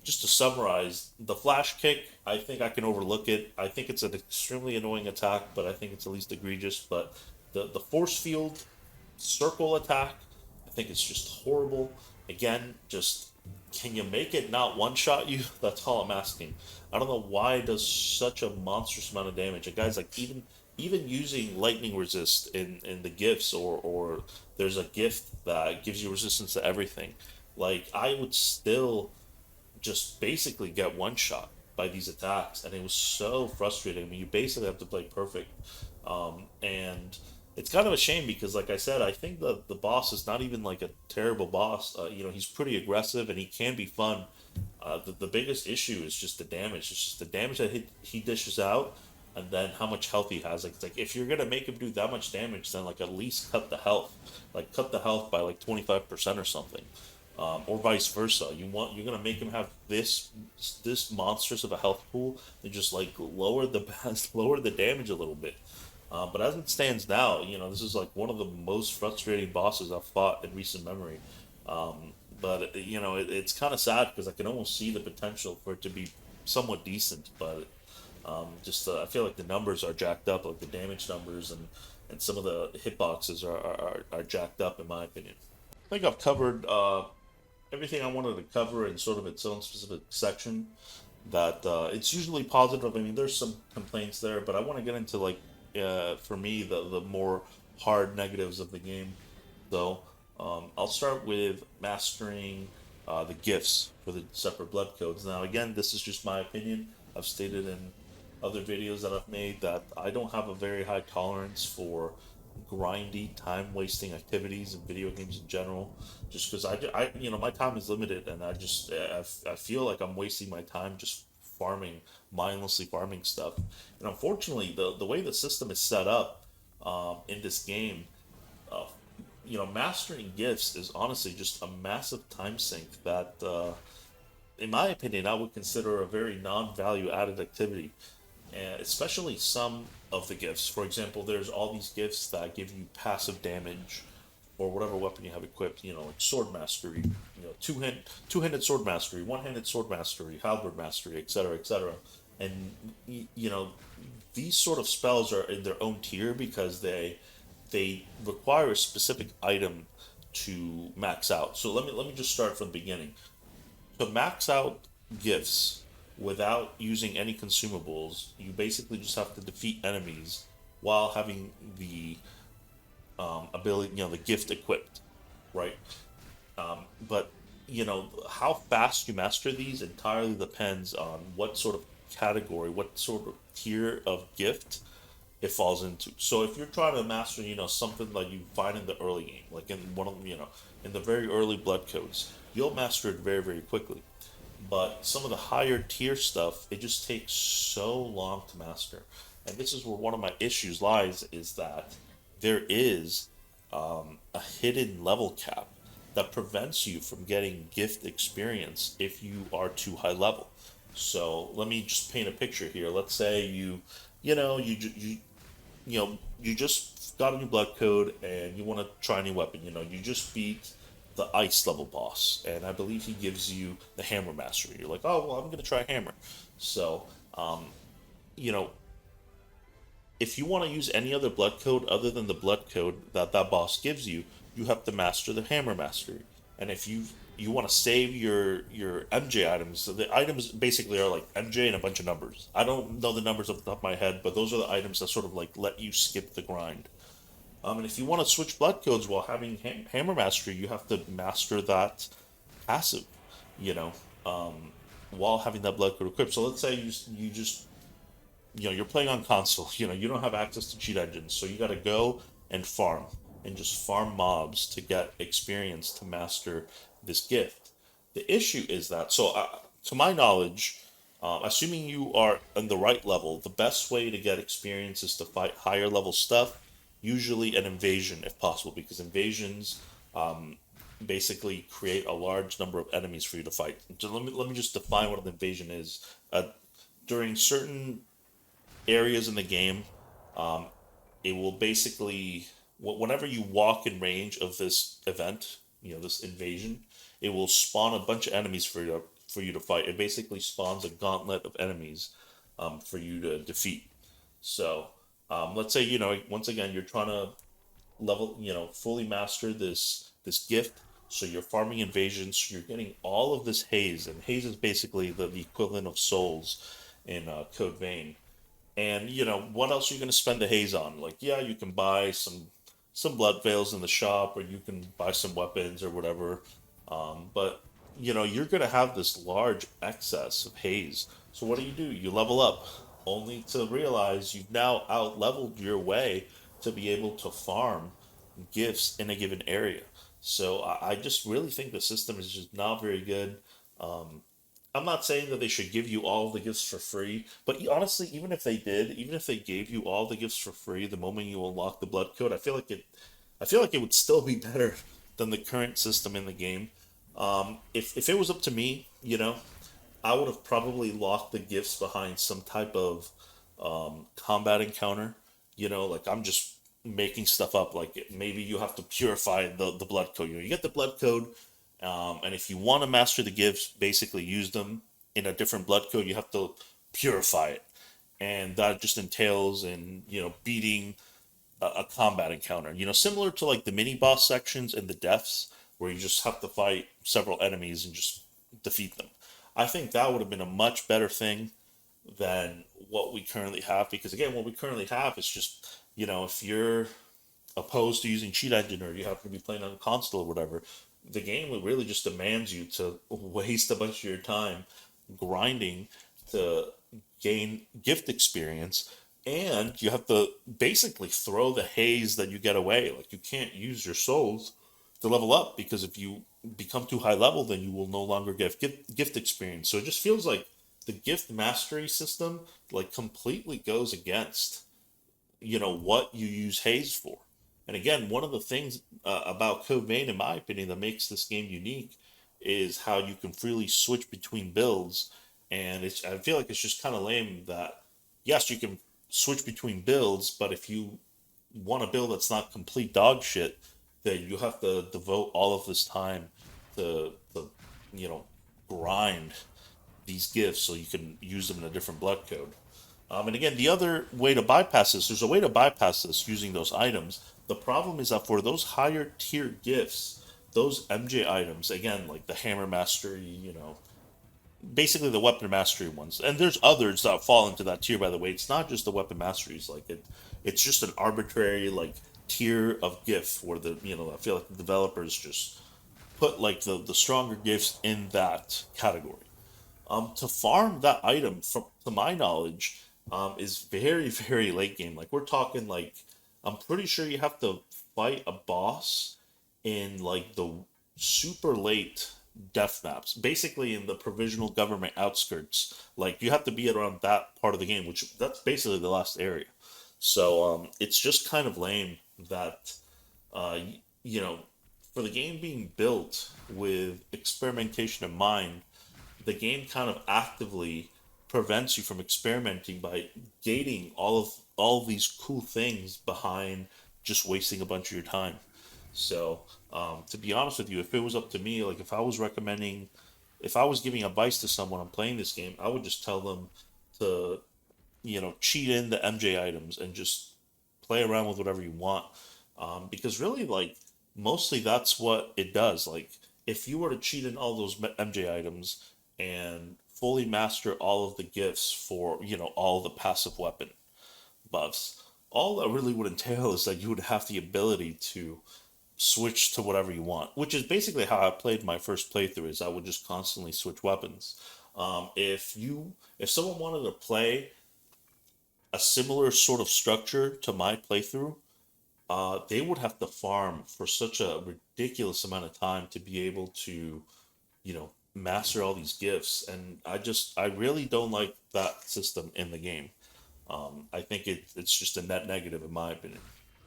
just to summarize, the flash kick, I think I can overlook it. I think it's an extremely annoying attack, but I think it's at least egregious. But the force field circle attack, I think it's just horrible. Again, just can you make it not one shot you? That's all I'm asking. I don't know why it does such a monstrous amount of damage. And guys, like even using lightning resist in the gifts, or there's a gift that gives you resistance to everything. Like I would still just basically get one shot by these attacks, and it was so frustrating. I mean, you basically have to play perfect, and it's kind of a shame because, like I said, I think the boss is not even like a terrible boss. He's pretty aggressive and he can be fun. The biggest issue is just the damage. It's just the damage that he dishes out, and then how much health he has. Like, it's like if you're gonna make him do that much damage, then like at least cut the health, like cut the health by like 25% or something, or vice versa. You're gonna make him have this monstrous of a health pool, and just like lower the lower the damage a little bit. But as it stands now, this is like one of the most frustrating bosses I've fought in recent memory. But it's kind of sad because I can almost see the potential for it to be somewhat decent, but just I feel like the numbers are jacked up, like the damage numbers and some of the hitboxes are jacked up in my opinion. I think I've covered everything I wanted to cover in sort of its own specific section. That it's usually positive. I mean, there's some complaints there, but I want to get into like for me the more hard negatives of the game. So I'll start with mastering the gifts for the separate blood codes. Now, again, this is just my opinion. I've stated in other videos that I've made that I don't have a very high tolerance for grindy, time-wasting activities in video games in general. Just because my time is limited, and I feel like I'm wasting my time just farming, mindlessly farming stuff. And unfortunately, the way the system is set up in this game, uh, mastering gifts is honestly just a massive time sink that, in my opinion, I would consider a very non-value added activity. And especially some of the gifts. For example, there's all these gifts that give you passive damage or whatever weapon you have equipped. Like sword mastery, two-handed sword mastery, one-handed sword mastery, halberd mastery, etc., etc. And these sort of spells are in their own tier because they require a specific item to max out. So let me just start from the beginning. To max out gifts without using any consumables, you basically just have to defeat enemies while having the ability, the gift equipped, right? But how fast you master these entirely depends on what sort of category, what sort of tier of gift it falls into. So if you're trying to master, something like you find in the early game, like in one of them, in the very early blood codes, you'll master it very, very quickly. But some of the higher tier stuff, it just takes so long to master. And this is where one of my issues lies is that there is a hidden level cap that prevents you from getting gift experience if you are too high level. So let me just paint a picture here. Let's say you know, you, ju- you just got a new blood code and you want to try a new weapon. You just beat the ice level boss, and I believe he gives you the hammer mastery. You're like, oh well, I'm gonna try hammer. So, you know, if you want to use any other blood code other than the blood code that boss gives you, you have to master the hammer mastery. And if you want to save your MJ items, so the items basically are like MJ and a bunch of numbers. I don't know the numbers off the top of my head, but those are the items that sort of like let you skip the grind. And if you want to switch blood codes while having hammer mastery, you have to master that passive, you know, um, while having that blood code equipped. So let's say you just you're playing on console. You don't have access to cheat engines, so you got to go and farm and just farm mobs to get experience to master this gift. The issue is that to my knowledge, assuming you are on the right level, the best way to get experience is to fight higher level stuff, usually an invasion if possible, because invasions basically create a large number of enemies for you to fight. So let me just define what an invasion is. During certain areas in the game, it will basically whenever you walk in range of this event, this invasion, it will spawn a bunch of enemies for you to fight. It basically spawns a gauntlet of enemies for you to defeat. So let's say once again you're trying to level, fully master this gift. So you're farming invasions. So you're getting all of this haze, and haze is basically the equivalent of souls in Code Vein. And what else are you going to spend the haze on? Like, yeah, you can buy some blood veils in the shop, or you can buy some weapons or whatever. But you're going to have this large excess of haze. So what do? You level up, only to realize you've now out leveled your way to be able to farm gifts in a given area. So I just really think the system is just not very good. I'm not saying that they should give you all the gifts for free, but honestly, even if they did, even if they gave you all the gifts for free the moment you unlock the blood code, I feel like it would still be better than the current system in the game. If it was up to me, I would have probably locked the gifts behind some type of combat encounter. Like I'm just making stuff up. Like maybe you have to purify the blood code. You get the blood code, and if you want to master the gifts, basically use them in a different blood code. You have to purify it, and that just entails in beating a combat encounter. Similar to like the mini boss sections and the deaths, where you just have to fight several enemies and just defeat them. I think that would have been a much better thing than what we currently have, because again, what we currently have is just if you're opposed to using cheat engine, or you happen to be playing on a console or whatever, the game really just demands you to waste a bunch of your time grinding to gain gift experience, and you have to basically throw the haze that you get away. Like you can't use your souls to level up, because if you become too high level, then you will no longer get gift experience. So it just feels like the gift mastery system like completely goes against what you use haze for. And again, one of the things about Code Vein, in my opinion, that makes this game unique is how you can freely switch between builds. And I feel like it's just kind of lame that yes, you can switch between builds, but if you want a build that's not complete dog shit, then you have to devote all of this time to you know grind these gifts so you can use them in a different blood code. And again, the other way to bypass this, there's a way to bypass this using those items. The problem is that for those higher tier gifts, those MJ items, again, like the Hammer Mastery, basically the Weapon Mastery ones, and there's others that fall into that tier, by the way. It's not just the Weapon Masteries. It's just an arbitrary, like, tier of gift where I feel like the developers just put, like, the stronger gifts in that category. To farm that item, from to my knowledge, is very very late game. Like we're talking like I'm pretty sure you have to fight a boss in like the super late death maps, basically in the provisional government outskirts. Like you have to be around that part of the game, which that's basically the last area. So it's just kind of lame that you know for the game being built with experimentation in mind, the game kind of actively prevents you from experimenting by gating all of these cool things behind just wasting a bunch of your time. So, to be honest with you, if it was up to me, like if I was giving advice to someone on playing this game, I would just tell them to, cheat in the MJ items and just play around with whatever you want. Because really, like, mostly that's what it does. Like, if you were to cheat in all those MJ items and fully master all of the gifts for, all the passive weapon buffs, all that really would entail is that you would have the ability to switch to whatever you want, which is basically how I played my first playthrough. Is I would just constantly switch weapons. If someone wanted to play a similar sort of structure to my playthrough, they would have to farm for such a ridiculous amount of time to be able to, master all these gifts. And I really don't like that system in the game. I think it's just a net negative in my opinion.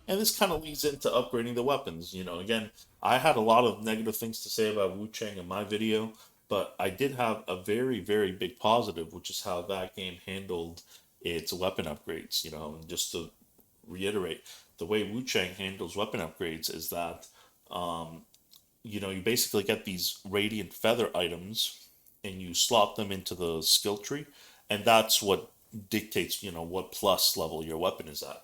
And this kind of leads into upgrading the weapons. Again, I had a lot of negative things to say about Wu Chang in my video, but I did have a very, very big positive, which is how that game handled its weapon upgrades. And just to reiterate, the way Wu Chang handles weapon upgrades is that, you basically get these radiant feather items and you slot them into the skill tree, and that's what dictates, what plus level your weapon is at.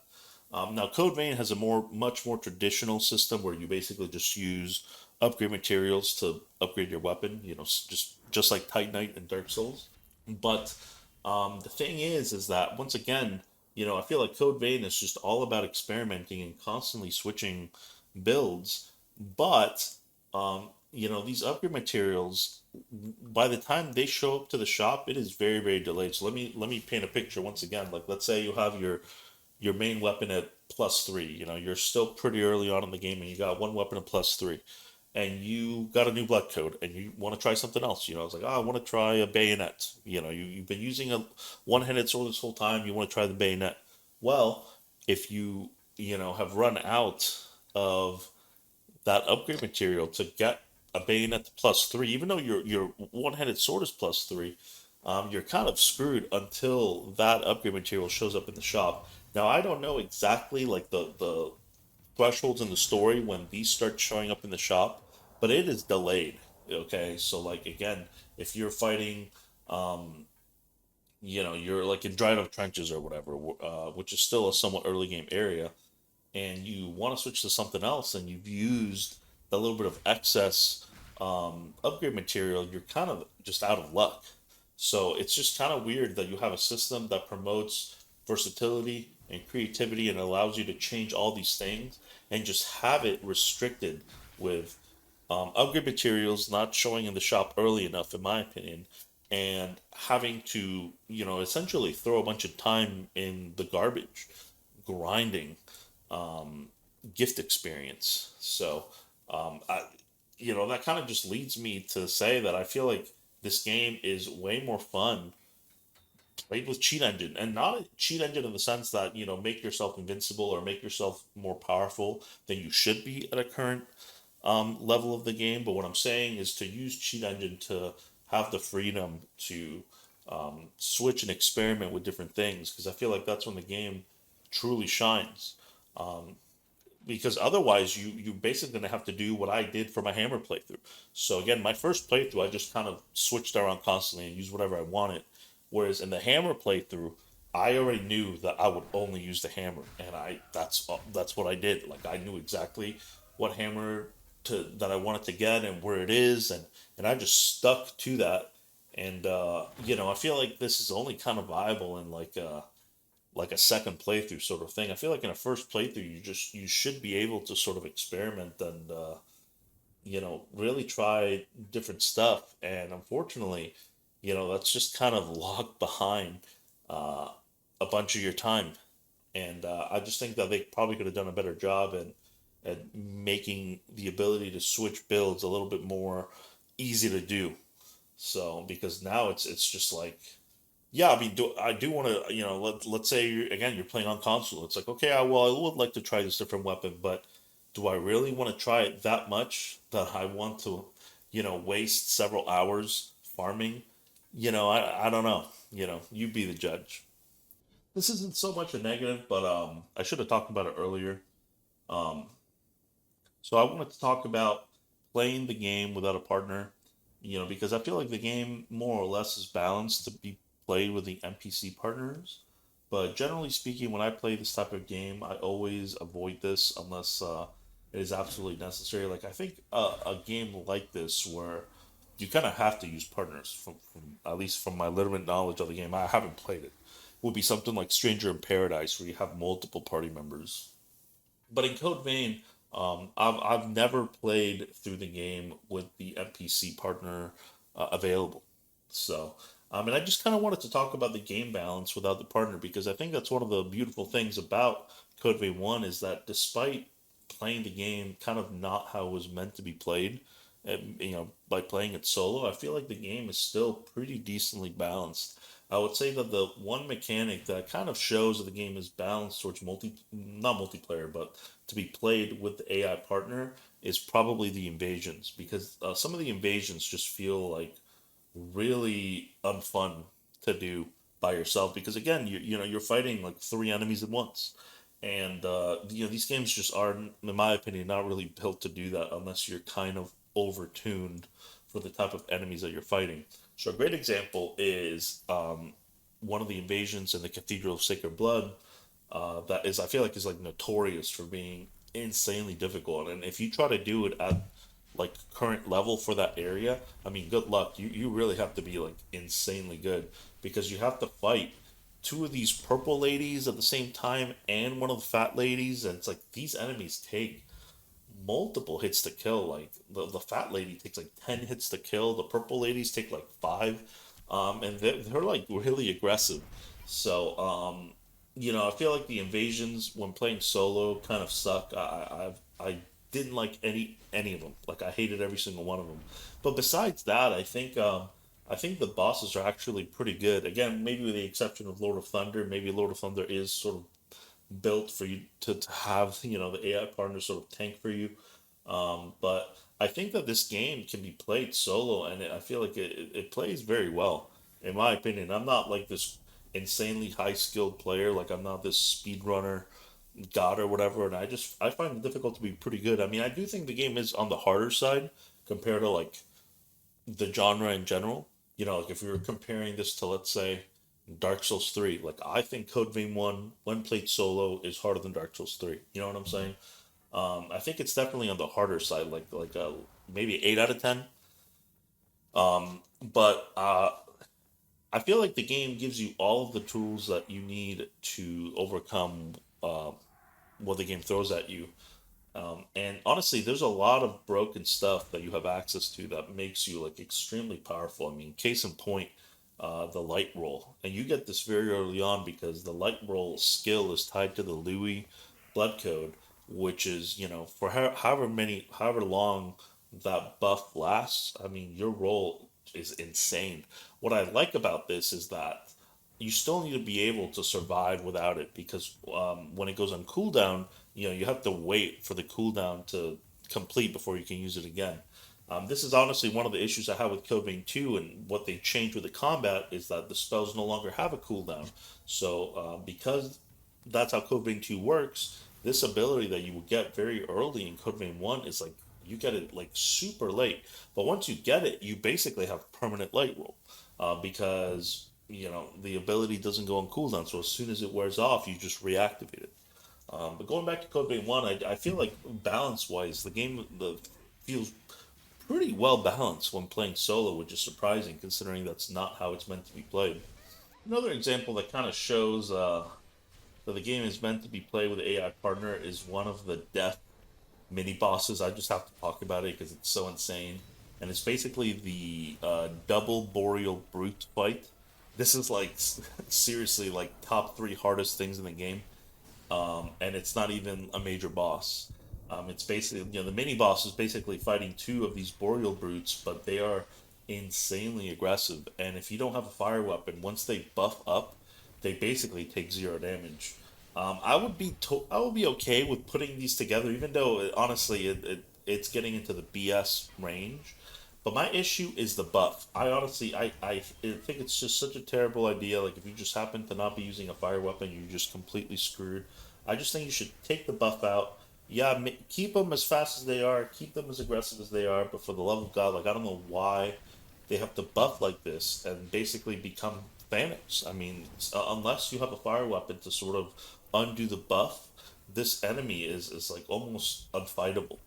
Now, Code Vein has a much more traditional system where you basically just use upgrade materials to upgrade your weapon. Just like Titanite and Dark Souls. But the thing is that once again, I feel like Code Vein is just all about experimenting and constantly switching builds. But these upgrade materials, by the time they show up to the shop, it is very, very delayed. So let me paint a picture once again. Like, let's say you have your main weapon at +3. You're still pretty early on in the game, and you got one weapon at +3, and you got a new blood code, and you want to try something else. It's like, oh, I want to try a bayonet. You've been using a one-handed sword this whole time. You want to try the bayonet. Well, if you have run out of that upgrade material to get a bayonet to +3, even though your one-handed sword is +3, you're kind of screwed until that upgrade material shows up in the shop. Now I don't know exactly like the thresholds in the story when these start showing up in the shop, but it is delayed. Okay, so like again, if you're fighting, you're like in dried up trenches or whatever, which is still a somewhat early game area, and you want to switch to something else, and you've used a little bit of excess upgrade material, you're kind of just out of luck. So it's just kind of weird that you have a system that promotes versatility and creativity and allows you to change all these things and just have it restricted with upgrade materials not showing in the shop early enough, in my opinion, and having to, essentially throw a bunch of time in the garbage, grinding, gift experience. So, that kind of just leads me to say that I feel like this game is way more fun played with cheat engine, and not a cheat engine in the sense that make yourself invincible or make yourself more powerful than you should be at a current level of the game. But what I'm saying is to use cheat engine to have the freedom to switch and experiment with different things, because I feel like that's when the game truly shines. Because otherwise, you basically gonna have to do what I did for my hammer playthrough. So again, my first playthrough, I just kind of switched around constantly and used whatever I wanted. Whereas in the hammer playthrough, I already knew that I would only use the hammer, and that's what I did. Like I knew exactly what hammer to that I wanted to get and where it is, and I just stuck to that. And I feel like this is only kind of viable in like a second playthrough sort of thing. I feel like in a first playthrough, you should be able to sort of experiment and really try different stuff. And unfortunately, that's just kind of locked behind uh, a bunch of your time. And I just think that they probably could have done a better job at making the ability to switch builds a little bit more easy to do. So because now it's just like, yeah, I mean, I do want to, let's say again, you're playing on console. It's like, okay, I would like to try this different weapon, but do I really want to try it that much that I want to, waste several hours farming? I don't know. You be the judge. This isn't so much a negative, but I should have talked about it earlier. Um, so I wanted to talk about playing the game without a partner, because I feel like the game more or less is balanced to be played with the NPC partners. But generally speaking, when I play this type of game, I always avoid this unless it is absolutely necessary. Like I think a game like this where you kind of have to use partners from at least from my limited knowledge of the game. I haven't played it. Would be something like Stranger in Paradise where you have multiple party members. But in Code Vein, I've never played through the game with the NPC partner available. So, and I just kind of wanted to talk about the game balance without the partner because I think that's one of the beautiful things about Code Vein 1 is that despite playing the game kind of not how it was meant to be played, by playing it solo, I feel like the game is still pretty decently balanced. I would say that the one mechanic that kind of shows that the game is balanced towards not multiplayer, but to be played with the AI partner is probably the invasions because some of the invasions just feel like really unfun to do by yourself because again you're fighting like three enemies at once and these games just are in my opinion not really built to do that unless you're kind of overtuned for the type of enemies that you're fighting. So a great example is one of the invasions in the Cathedral of Sacred Blood that is I feel like is like notorious for being insanely difficult. And if you try to do it at like current level for that area, I mean, good luck. You really have to be like insanely good because you have to fight. two of these purple ladies at the same time and one of the fat ladies, and it's like these enemies take multiple hits to kill. Like the fat lady takes like 10 hits to kill. The purple ladies take like five, and they're like really aggressive. So I feel like the invasions when playing solo kind of suck. I didn't like any of them. Like I hated every single one of them. But besides that, I think the bosses are actually pretty good. Again, maybe with the exception of Lord of Thunder. Maybe Lord of Thunder is sort of built for you to have the AI partner sort of tank for you. But I think that this game can be played solo, and I feel like it plays very well, in my opinion. I'm not like this insanely high skilled player. Like I'm not this speedrunner god or whatever, and I find it difficult to be pretty good. I mean, I do think the game is on the harder side compared to like the genre in general. Like if we were comparing this to, let's say, Dark Souls 3, like I think Code Vein 1, when played solo, is harder than Dark Souls 3. You know what I'm saying? I think it's definitely on the harder side, like maybe 8 out of 10. But I feel like the game gives you all of the tools that you need to overcome uh, what the game throws at you. And honestly, there's a lot of broken stuff that you have access to that makes you like extremely powerful. I mean, case in point, the light roll, and you get this very early on because the light roll skill is tied to the Louis blood code, which is for however long that buff lasts. I mean, your roll is insane. What I like about this is that you still need to be able to survive without it because when it goes on cooldown, you have to wait for the cooldown to complete before you can use it again. This is honestly one of the issues I have with Code Vein 2, and what they changed with the combat is that the spells no longer have a cooldown. So, because that's how Code Vein 2 works, this ability that you will get very early in Code Vein 1 is like you get it like super late. But once you get it, you basically have permanent light roll because the ability doesn't go on cooldown. So as soon as it wears off, you just reactivate it. But going back to Code Vein 1, I feel like balance wise, the feels pretty well balanced when playing solo, which is surprising considering that's not how it's meant to be played. Another example that kind of shows that the game is meant to be played with an AI partner is one of the death mini bosses. I just have to talk about it because it's so insane. And it's basically the double boreal brute fight. This is like seriously like top three hardest things in the game, and it's not even a major boss. It's basically the mini boss is basically fighting two of these boreal brutes, but they are insanely aggressive. And if you don't have a fire weapon, once they buff up, they basically take zero damage. I would be okay with putting these together, even though honestly it's getting into the BS range. But my issue is the buff. I think it's just such a terrible idea. Like if you just happen to not be using a fire weapon, you're just completely screwed. I just think you should take the buff out. Yeah, keep them as fast as they are, keep them as aggressive as they are. But for the love of God, like I don't know why they have to buff like this and basically become Thanos. I mean, unless you have a fire weapon to sort of undo the buff, this enemy is like almost unfightable.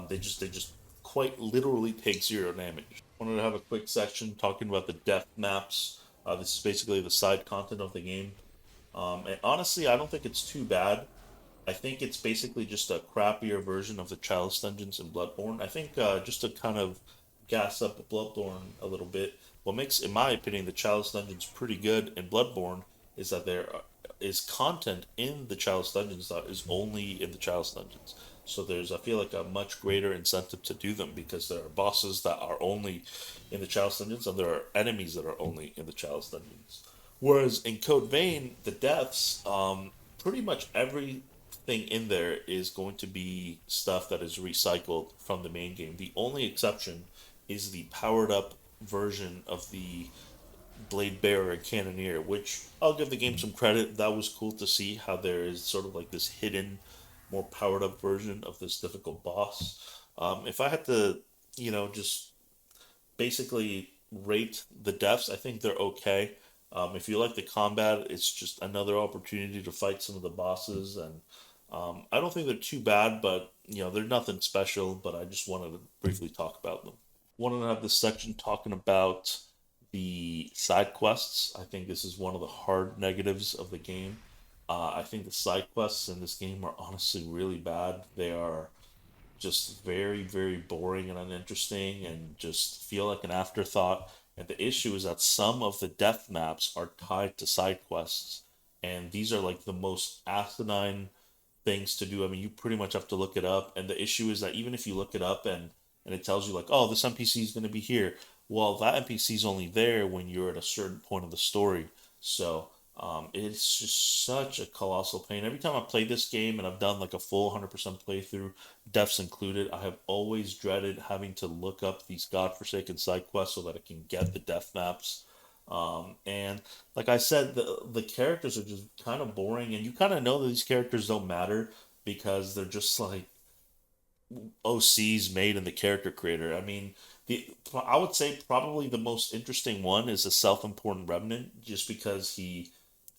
They just quite literally take zero damage. Wanted to have a quick section talking about the death maps. This is basically the side content of the game. And honestly, I don't think it's too bad. I think it's basically just a crappier version of the Chalice dungeons in Bloodborne. I think just to kind of gas up Bloodborne a little bit, what makes, in my opinion, the Chalice dungeons pretty good in Bloodborne is that there is content in the Chalice dungeons that is only in the Chalice dungeons. So there's, I feel like, a much greater incentive to do them because there are bosses that are only in the Chalice dungeons and there are enemies that are only in the Chalice dungeons. Whereas in Code Vein, the deaths, pretty much everything in there is going to be stuff that is recycled from the main game. The only exception is the powered up version of the Blade Bearer and Cannoneer, which I'll give the game some credit. That was cool to see how there is sort of like this hidden, more powered up version of this difficult boss. If I had to, just basically rate the deaths, I think they're okay. If you like the combat, it's just another opportunity to fight some of the bosses, and I don't think they're too bad, but they're nothing special. But I just wanted to briefly talk about them. Wanted to have this section talking about the side quests. I think this is one of the hard negatives of the game. I think the side quests in this game are honestly really bad. They are just very, very boring and uninteresting and just feel like an afterthought. And the issue is that some of the death maps are tied to side quests. And these are like the most asinine things to do. I mean, you pretty much have to look it up. And the issue is that even if you look it up and it tells you like, oh, this NPC is going to be here, well, that NPC is only there when you're at a certain point of the story. So it's just such a colossal pain. Every time I play this game and I've done like a full 100% playthrough, deaths included, I have always dreaded having to look up these godforsaken side quests so that I can get the death maps. And like I said, the characters are just kind of boring, and you kind of know that these characters don't matter because they're just like OCs made in the character creator. I mean, I would say probably the most interesting one is a self-important remnant, just because he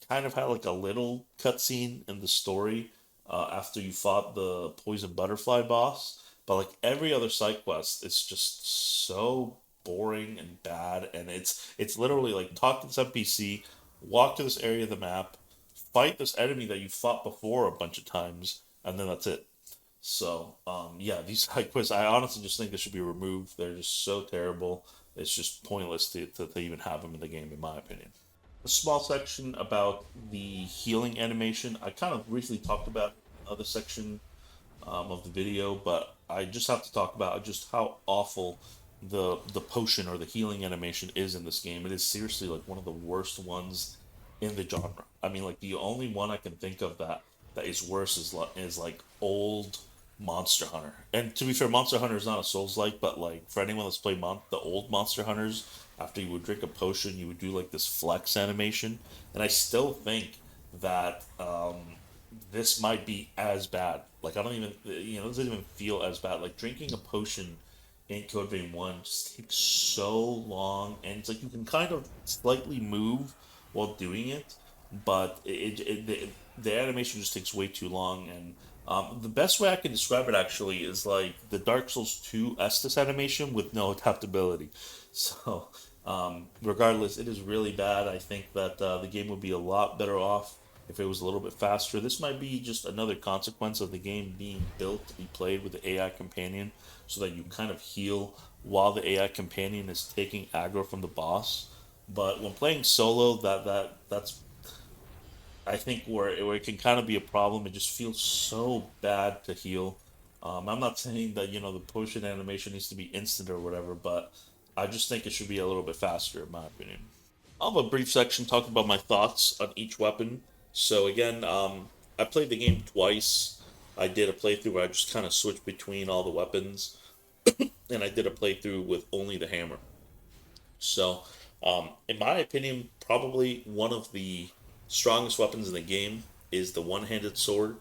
kind of had like a little cutscene in the story after you fought the poison butterfly boss. But like every other side quest, it's just so boring and bad, and it's literally like talk to this NPC, walk to this area of the map, fight this enemy that you fought before a bunch of times, and then that's it. So, yeah, these side quests, I honestly just think they should be removed. They're just so terrible. It's just pointless to even have them in the game, in my opinion. A small section about the healing animation. I kind of briefly talked about another section of the video, but I just have to talk about just how awful the potion or the healing animation is in this game. It is seriously like one of the worst ones in the genre. I mean, like the only one I can think of that is worse is like old Monster Hunter. And to be fair, Monster Hunter is not a Souls like, but like for anyone that's played the old Monster Hunters, after you would drink a potion, you would do like this flex animation, and I still think that this might be as bad. Like I don't even it doesn't even feel as bad. Like drinking a potion in Code Vein 1 just takes so long, and it's like you can kind of slightly move while doing it, but the animation just takes way too long. And the best way I can describe it actually is like the Dark Souls 2 Estus animation with no adaptability. So, regardless, it is really bad. I think that the game would be a lot better off if it was a little bit faster. This might be just another consequence of the game being built to be played with the AI companion, so that you kind of heal while the AI companion is taking aggro from the boss. But when playing solo, that's I think where it can kind of be a problem. It just feels so bad to heal. I'm not saying that the potion animation needs to be instant or whatever, but I just think it should be a little bit faster, in my opinion. I'll have a brief section talking about my thoughts on each weapon. So again, I played the game twice. I did a playthrough where I just kind of switched between all the weapons, and I did a playthrough with only the hammer. So, in my opinion, probably one of the strongest weapons in the game is the one-handed sword,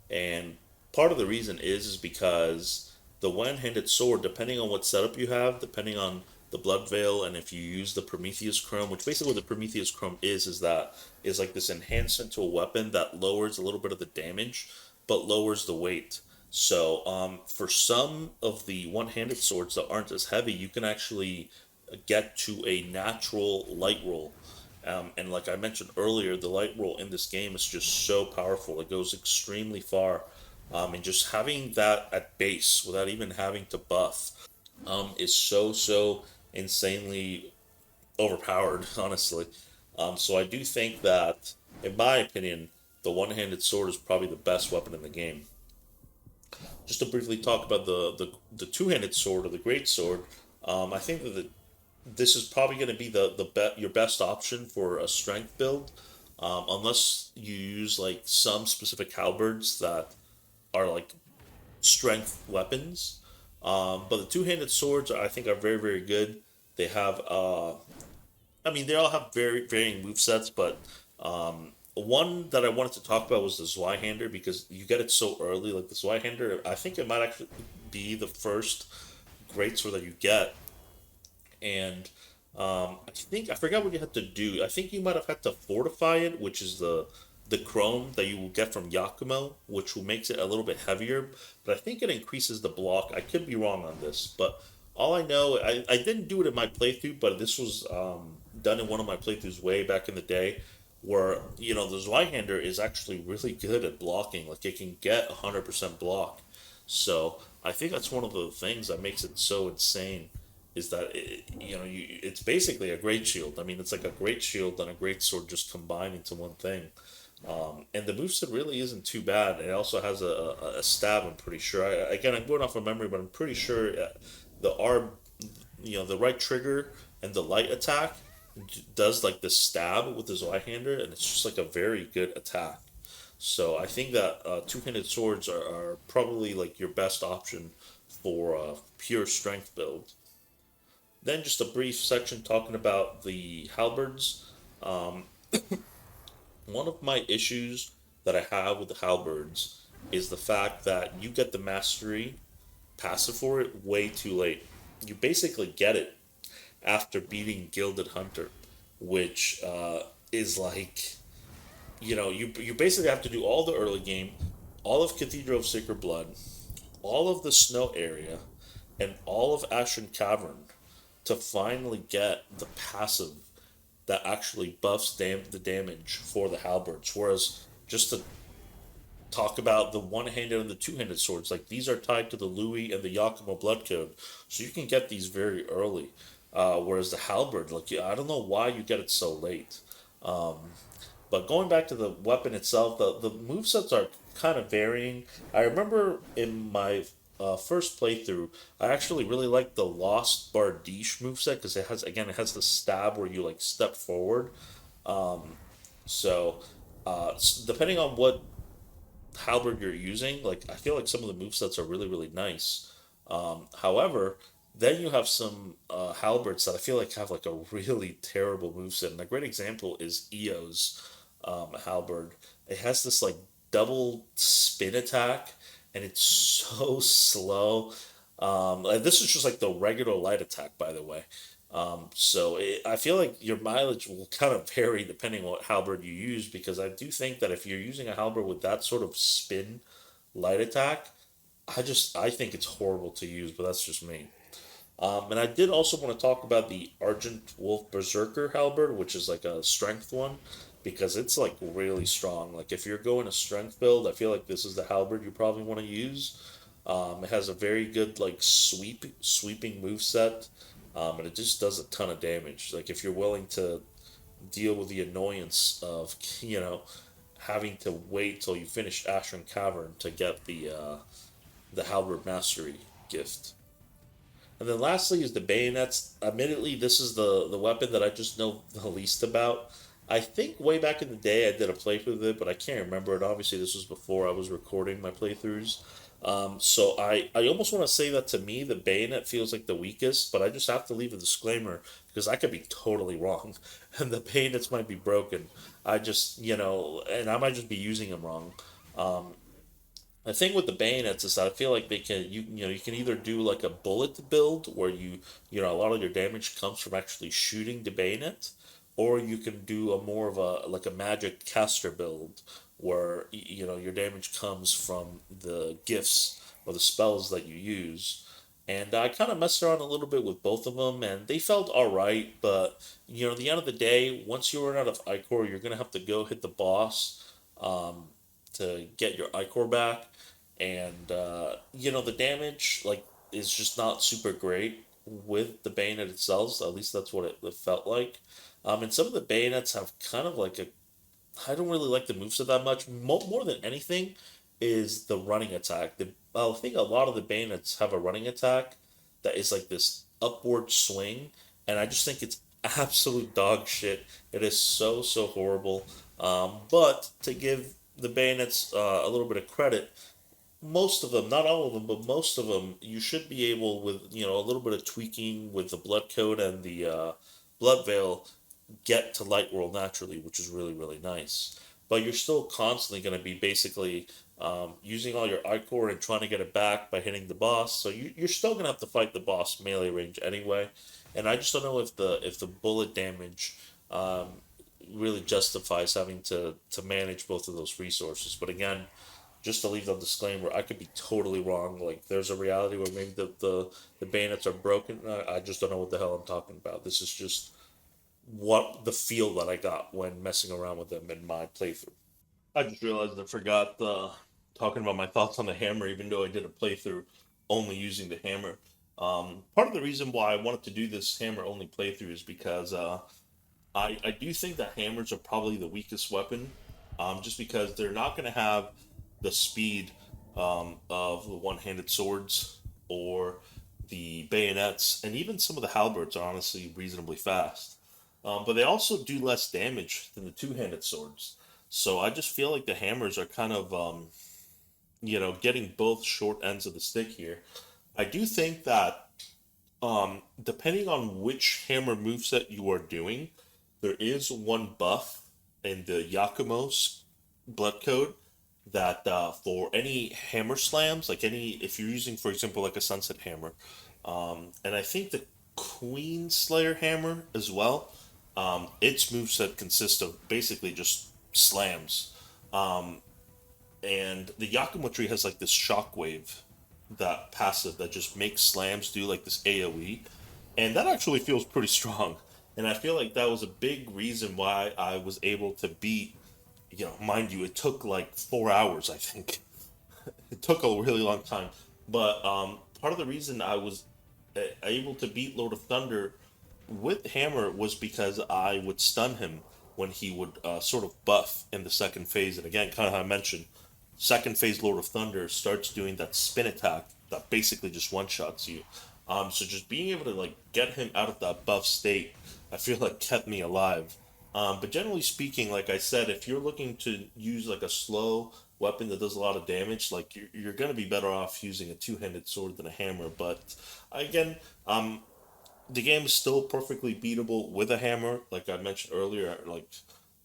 and part of the reason is because the one-handed sword, depending on what setup you have, depending on the blood veil, and if you use the Prometheus Chrome, which basically what the Prometheus Chrome is that is like this enhancement to a weapon that lowers a little bit of the damage, but lowers the weight. So, for some of the one-handed swords that aren't as heavy, you can actually get to a natural light roll. And like I mentioned earlier, the light roll in this game is just so powerful. It goes extremely far. And just having that at base without even having to buff is so insanely overpowered, honestly. So I do think that, in my opinion, the one-handed sword is probably the best weapon in the game. Just to briefly talk about the two-handed sword or the great sword, I think that this is probably going to be your best option for a strength build, unless you use like some specific halberds that are like strength weapons. But the two-handed swords, I think, are very good. They have, I mean, they all have very varying move sets, but one that I wanted to talk about was the Zweihander, because you get it so early. Like the Zweihander, I think it might actually be the first great sword that you get, and I forgot what you had to do. I think you might have had to fortify it, which is the chrome that you will get from Yakumo, which will makes it a little bit heavier. But I think it increases the block. I could be wrong on this, but all I know, I didn't do it in my playthrough, but this was done in one of my playthroughs way back in the day, where the Zweihander is actually really good at blocking. Like it can get 100% block. So I think that's one of the things that makes it so insane, is that it's basically a great shield. I mean, it's like a great shield and a great sword just combined into one thing. And the moveset really isn't too bad. It also has a stab. I'm pretty sure. Again, I'm going off of memory, but I'm pretty sure the R, the right trigger and the light attack does like the stab with the Zweihander, and it's just like a very good attack. So I think that two-handed swords are probably like your best option for pure strength build. Then just a brief section talking about the halberds. Um, One of my issues that I have with the halberds is the fact that you get the mastery passive for it way too late. You basically get it after beating Gilded Hunter, which is like, you basically have to do all the early game, all of Cathedral of Sacred Blood, all of the snow area, and all of Ashen Cavern to finally get the passive that actually buffs the damage for the halberds. Whereas just to talk about the one-handed and the two-handed swords, like these are tied to the Louis and the Yakima blood code, so you can get these very early. Whereas the halberd, like I don't know why you get it so late. Um, but going back to the weapon itself, the movesets are kind of varying. I remember in my first playthrough, I actually really liked the Lost Bardiche moveset because it has the stab where you like step forward. So depending on what halberd you're using, like I feel like some of the movesets are really really nice. However, then you have some halberds that I feel like have like a really terrible moveset, and a great example is Eo's halberd. It has this like double spin attack, and it's so slow. And this is just like the regular light attack, by the way. I feel like your mileage will kind of vary depending on what halberd you use, because I do think that if you're using a halberd with that sort of spin light attack, I think it's horrible to use, but that's just me. And I did also want to talk about the Argent Wolf Berserker halberd, which is like a strength one, because it's like really strong. Like if you're going a strength build, I feel like this is the halberd you probably want to use. It has a very good like sweeping move set, and it just does a ton of damage. Like if you're willing to deal with the annoyance of having to wait till you finish Ashran Cavern to get the halberd mastery gift. And then lastly is the bayonets. Admittedly, this is the weapon that I just know the least about. I think way back in the day I did a playthrough with it, but I can't remember it. Obviously, this was before I was recording my playthroughs. So I almost want to say that to me, the bayonet feels like the weakest, but I just have to leave a disclaimer because I could be totally wrong, and the bayonets might be broken. And I might just be using them wrong. Um, the thing with the bayonets is that I feel like you can either do like a bullet build where a lot of your damage comes from actually shooting the bayonet, or you can do a more of a like a magic caster build where your damage comes from the gifts or the spells that you use. And I kind of messed around a little bit with both of them, and they felt all right. But at the end of the day, once you run out of Ichor, you're gonna have to go hit the boss um, to get your Ichor back, and the damage like is just not super great with the bayonet itself. So at least that's what it felt like. And some of the bayonets have kind of like a I don't really like the moveset that much. More than anything, is the running attack. I think a lot of the bayonets have a running attack that is like this upward swing, and I just think it's absolute dog shit. It is so horrible. But to give the bayonets a little bit of credit, most of them, not all of them, but most of them, you should be able with a little bit of tweaking with the blood code and the blood veil get to light world naturally, which is really really nice. But you're still constantly going to be basically using all your Ichor and trying to get it back by hitting the boss. So you're still going to have to fight the boss melee range anyway. And I just don't know if the bullet damage um, really justifies having to manage both of those resources. But again, just to leave the disclaimer, I could be totally wrong. Like there's a reality where maybe the bayonets are broken. I just don't know what the hell I'm talking about. This is just what the feel that I got when messing around with them in my playthrough. I just realized I forgot talking about my thoughts on the hammer, even though I did a playthrough only using the hammer. Part of the reason why I wanted to do this hammer only playthrough is because I do think that hammers are probably the weakest weapon, just because they're not going to have the speed of the one handed swords or the bayonets, and even some of the halberds are honestly reasonably fast. But they also do less damage than the two handed swords. So I just feel like the hammers are kind of, getting both short ends of the stick here. I do think that depending on which hammer moveset you are doing, there is one buff in the Yakumo's blood code that for any hammer slams, like any, if you're using, for example, like a sunset hammer, and I think the Queen Slayer hammer as well, its moveset consists of basically just slams. And the Yakumo tree has like this shockwave that passive that just makes slams do like this AoE, and that actually feels pretty strong. And I feel like that was a big reason why I was able to beat. Mind you, it took like 4 hours. I think it took a really long time, but part of the reason I was able to beat Lord of Thunder with Hammer was because I would stun him when he would sort of buff in the second phase. And again, kind of how I mentioned, second phase Lord of Thunder starts doing that spin attack that basically just one shots you. So just being able to like get him out of that buff state, I feel like kept me alive. But generally speaking, like I said, if you're looking to use like a slow weapon that does a lot of damage, like you're going to be better off using a two-handed sword than a hammer. But again, the game is still perfectly beatable with a hammer. Like I mentioned earlier, like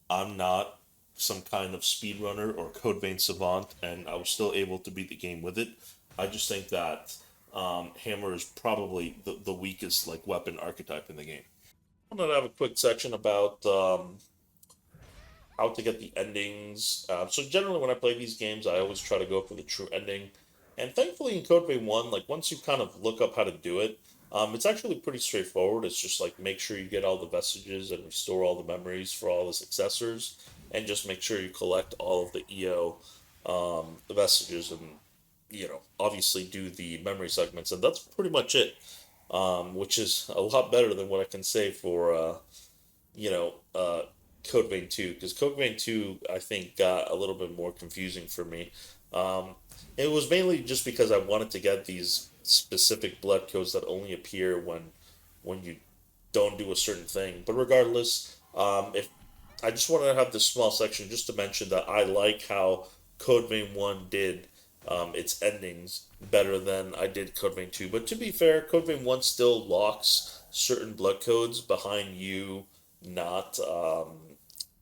I'm not some kind of speedrunner or code vein savant, and I was still able to beat the game with it. I just think that hammer is probably the weakest like weapon archetype in the game. I'm gonna have a quick section about how to get the endings. So generally, when I play these games, I always try to go for the true ending. And thankfully, in Code Vein One, like once you kind of look up how to do it, it's actually pretty straightforward. It's just like make sure you get all the vestiges and restore all the memories for all the successors, and just make sure you collect all of the EO the vestiges, and obviously do the memory segments, and that's pretty much it. Which is a lot better than what I can say for you know, uh, Code Vein 2, because Code Vein 2, I think, got a little bit more confusing for me. Um, it was mainly just because I wanted to get these specific blood codes that only appear when you don't do a certain thing. But regardless, if I just wanted to have this small section just to mention that I like how Code Vein 1 did its endings better than I did Code Vein 2. But to be fair, Code Vein 1 still locks certain blood codes behind you not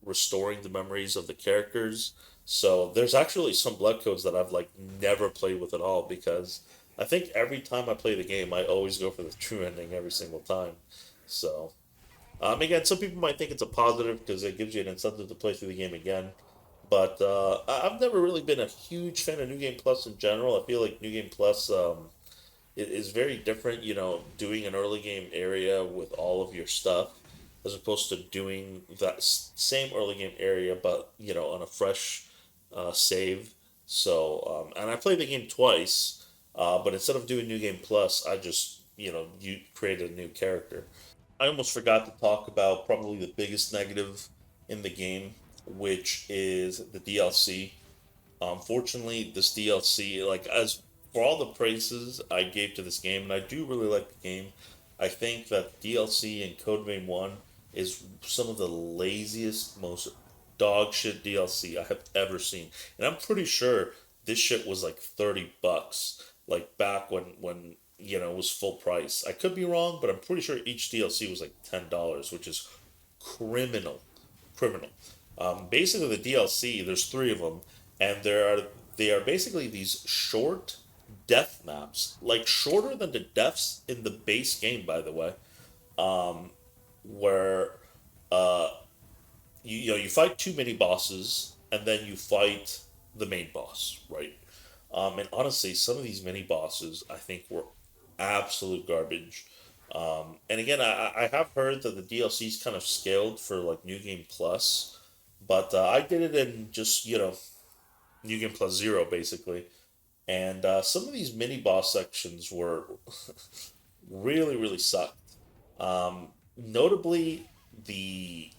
restoring the memories of the characters. So there's actually some blood codes that I've like never played with at all because I think every time I play the game, I always go for the true ending every single time. So again, some people might think it's a positive because it gives you an incentive to play through the game again. But I've never really been a huge fan of New Game Plus in general. I feel like New Game Plus is very different, doing an early game area with all of your stuff as opposed to doing that same early game area but, on a fresh save. So, and I played the game twice, but instead of doing New Game Plus, I just, you created a new character. I almost forgot to talk about probably the biggest negative in the game, which is the DLC. Fortunately, this DLC, like as for all the praises I gave to this game, and I do really like the game, I think that DLC in Code Vein One is some of the laziest, most dog shit DLC I have ever seen, and I'm pretty sure this shit was like $30, like back when it was full price. I could be wrong, but I'm pretty sure each DLC was like $10, which is criminal, criminal. Basically, the DLC, there's three of them, and they are basically these short death maps, like shorter than the deaths in the base game, by the way, where uh, you fight two mini bosses and then you fight the main boss, right? And honestly, some of these mini bosses I think were absolute garbage. And again, I have heard that the DLC's kind of scaled for like New Game Plus, but I did it in just New Game Plus Zero basically, and some of these mini boss sections were really sucked. Notably, the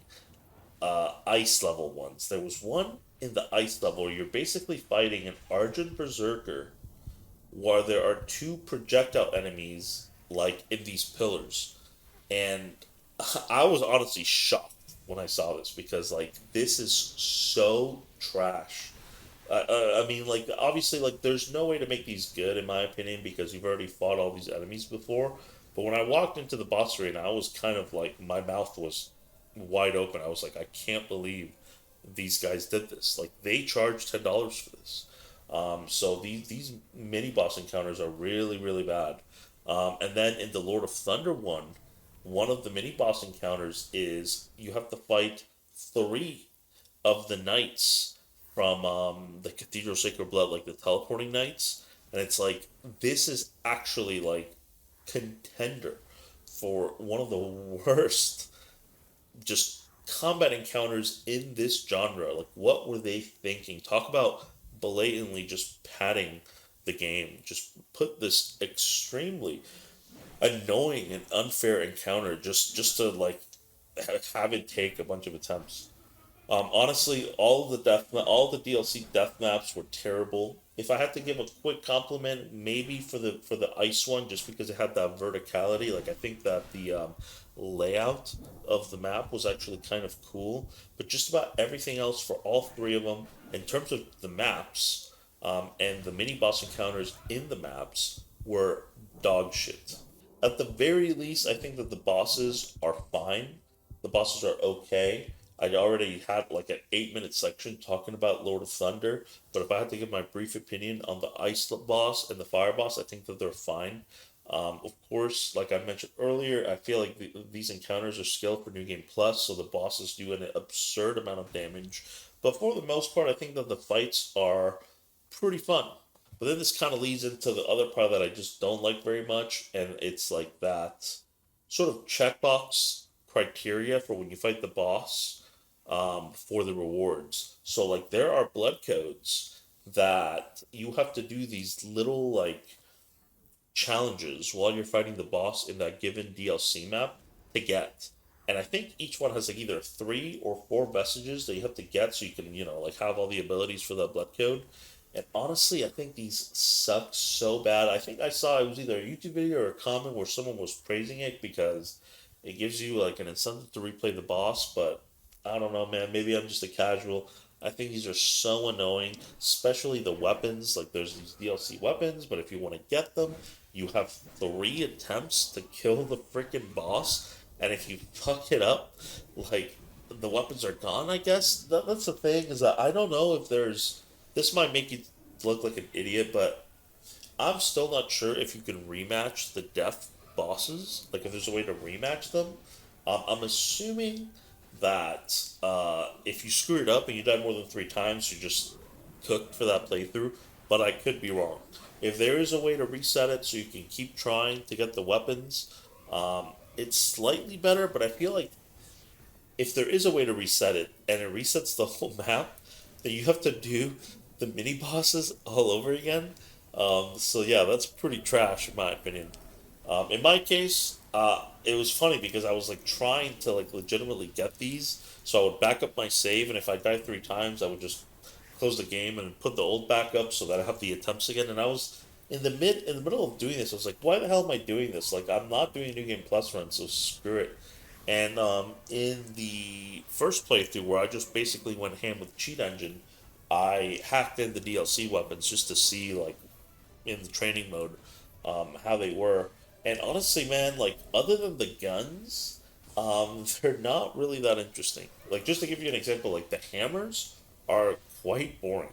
ice level ones. There was one in the ice level where you're basically fighting an Argent Berserker where there are two projectile enemies like in these pillars. And I was honestly shocked when I saw this because like this is so trash. I mean, like obviously, like there's no way to make these good in my opinion because you've already fought all these enemies before. But when I walked into the boss arena, I was kind of like my mouth was wide open. I was like, I can't believe these guys did this. Like they charged $10 for this. So these mini boss encounters are really bad. And then in the Lord of Thunder one of the mini boss encounters is you have to fight three of the knights from the Cathedral of Sacred Blood, like the teleporting knights, and it's like this is actually like contender for one of the worst just combat encounters in this genre. Like, what were they thinking? Talk about blatantly just padding the game. Just put this extremely annoying and unfair encounter just to like have it take a bunch of attempts. Honestly, all the DLC death maps were terrible. If I had to give a quick compliment, maybe for the ice one, just because it had that verticality, like I think that the layout of the map was actually kind of cool. But just about everything else for all three of them, in terms of the maps and the mini boss encounters in the maps, were dog shit. At the very least, I think that the bosses are fine. The bosses are okay. I already had like an 8 minute section talking about Lord of Thunder, but if I had to give my brief opinion on the Ice boss and the Fire boss, I think that they're fine. Of course, like I mentioned earlier, I feel like these encounters are scaled for New Game Plus, so the bosses do an absurd amount of damage. But for the most part, I think that the fights are pretty fun. But then this kind of leads into the other part that I just don't like very much, and it's like that sort of checkbox criteria for when you fight the boss for the rewards. So like there are blood codes that you have to do these little like challenges while you're fighting the boss in that given DLC map to get. And I think each one has like either three or four messages that you have to get so you can, like have all the abilities for that blood code. And honestly, I think these suck so bad. I think I saw it was either a YouTube video or a comment where someone was praising it because it gives you like an incentive to replay the boss, but I don't know, man. Maybe I'm just a casual. I think these are so annoying, especially the weapons. Like, there's these DLC weapons, but if you want to get them, you have three attempts to kill the freaking boss. And if you fuck it up, like, the weapons are gone, I guess. That's the thing, is that I don't know if there's. This might make you look like an idiot, but I'm still not sure if you can rematch the death bosses. Like, if there's a way to rematch them. I'm assuming that if you screw it up and you die more than three times, you're just cooked for that playthrough. But I could be wrong. If there is a way to reset it so you can keep trying to get the weapons, it's slightly better. But I feel like if there is a way to reset it and it resets the whole map, then you have to do the mini bosses all over again. So yeah, that's pretty trash in my opinion. In my case, it was funny because I was like trying to like legitimately get these, so I would back up my save, and if I died three times, I would just close the game and put the old back up so that I have the attempts again. And I was in the middle of doing this. I was like, why the hell am I doing this? Like, I'm not doing a new game plus run, so screw it. And in the first playthrough where I just basically went ham with cheat engine, I hacked in the DLC weapons just to see like in the training mode how they were. And honestly, man, like other than the guns, they're not really that interesting. Like just to give you an example, like the hammers are quite boring.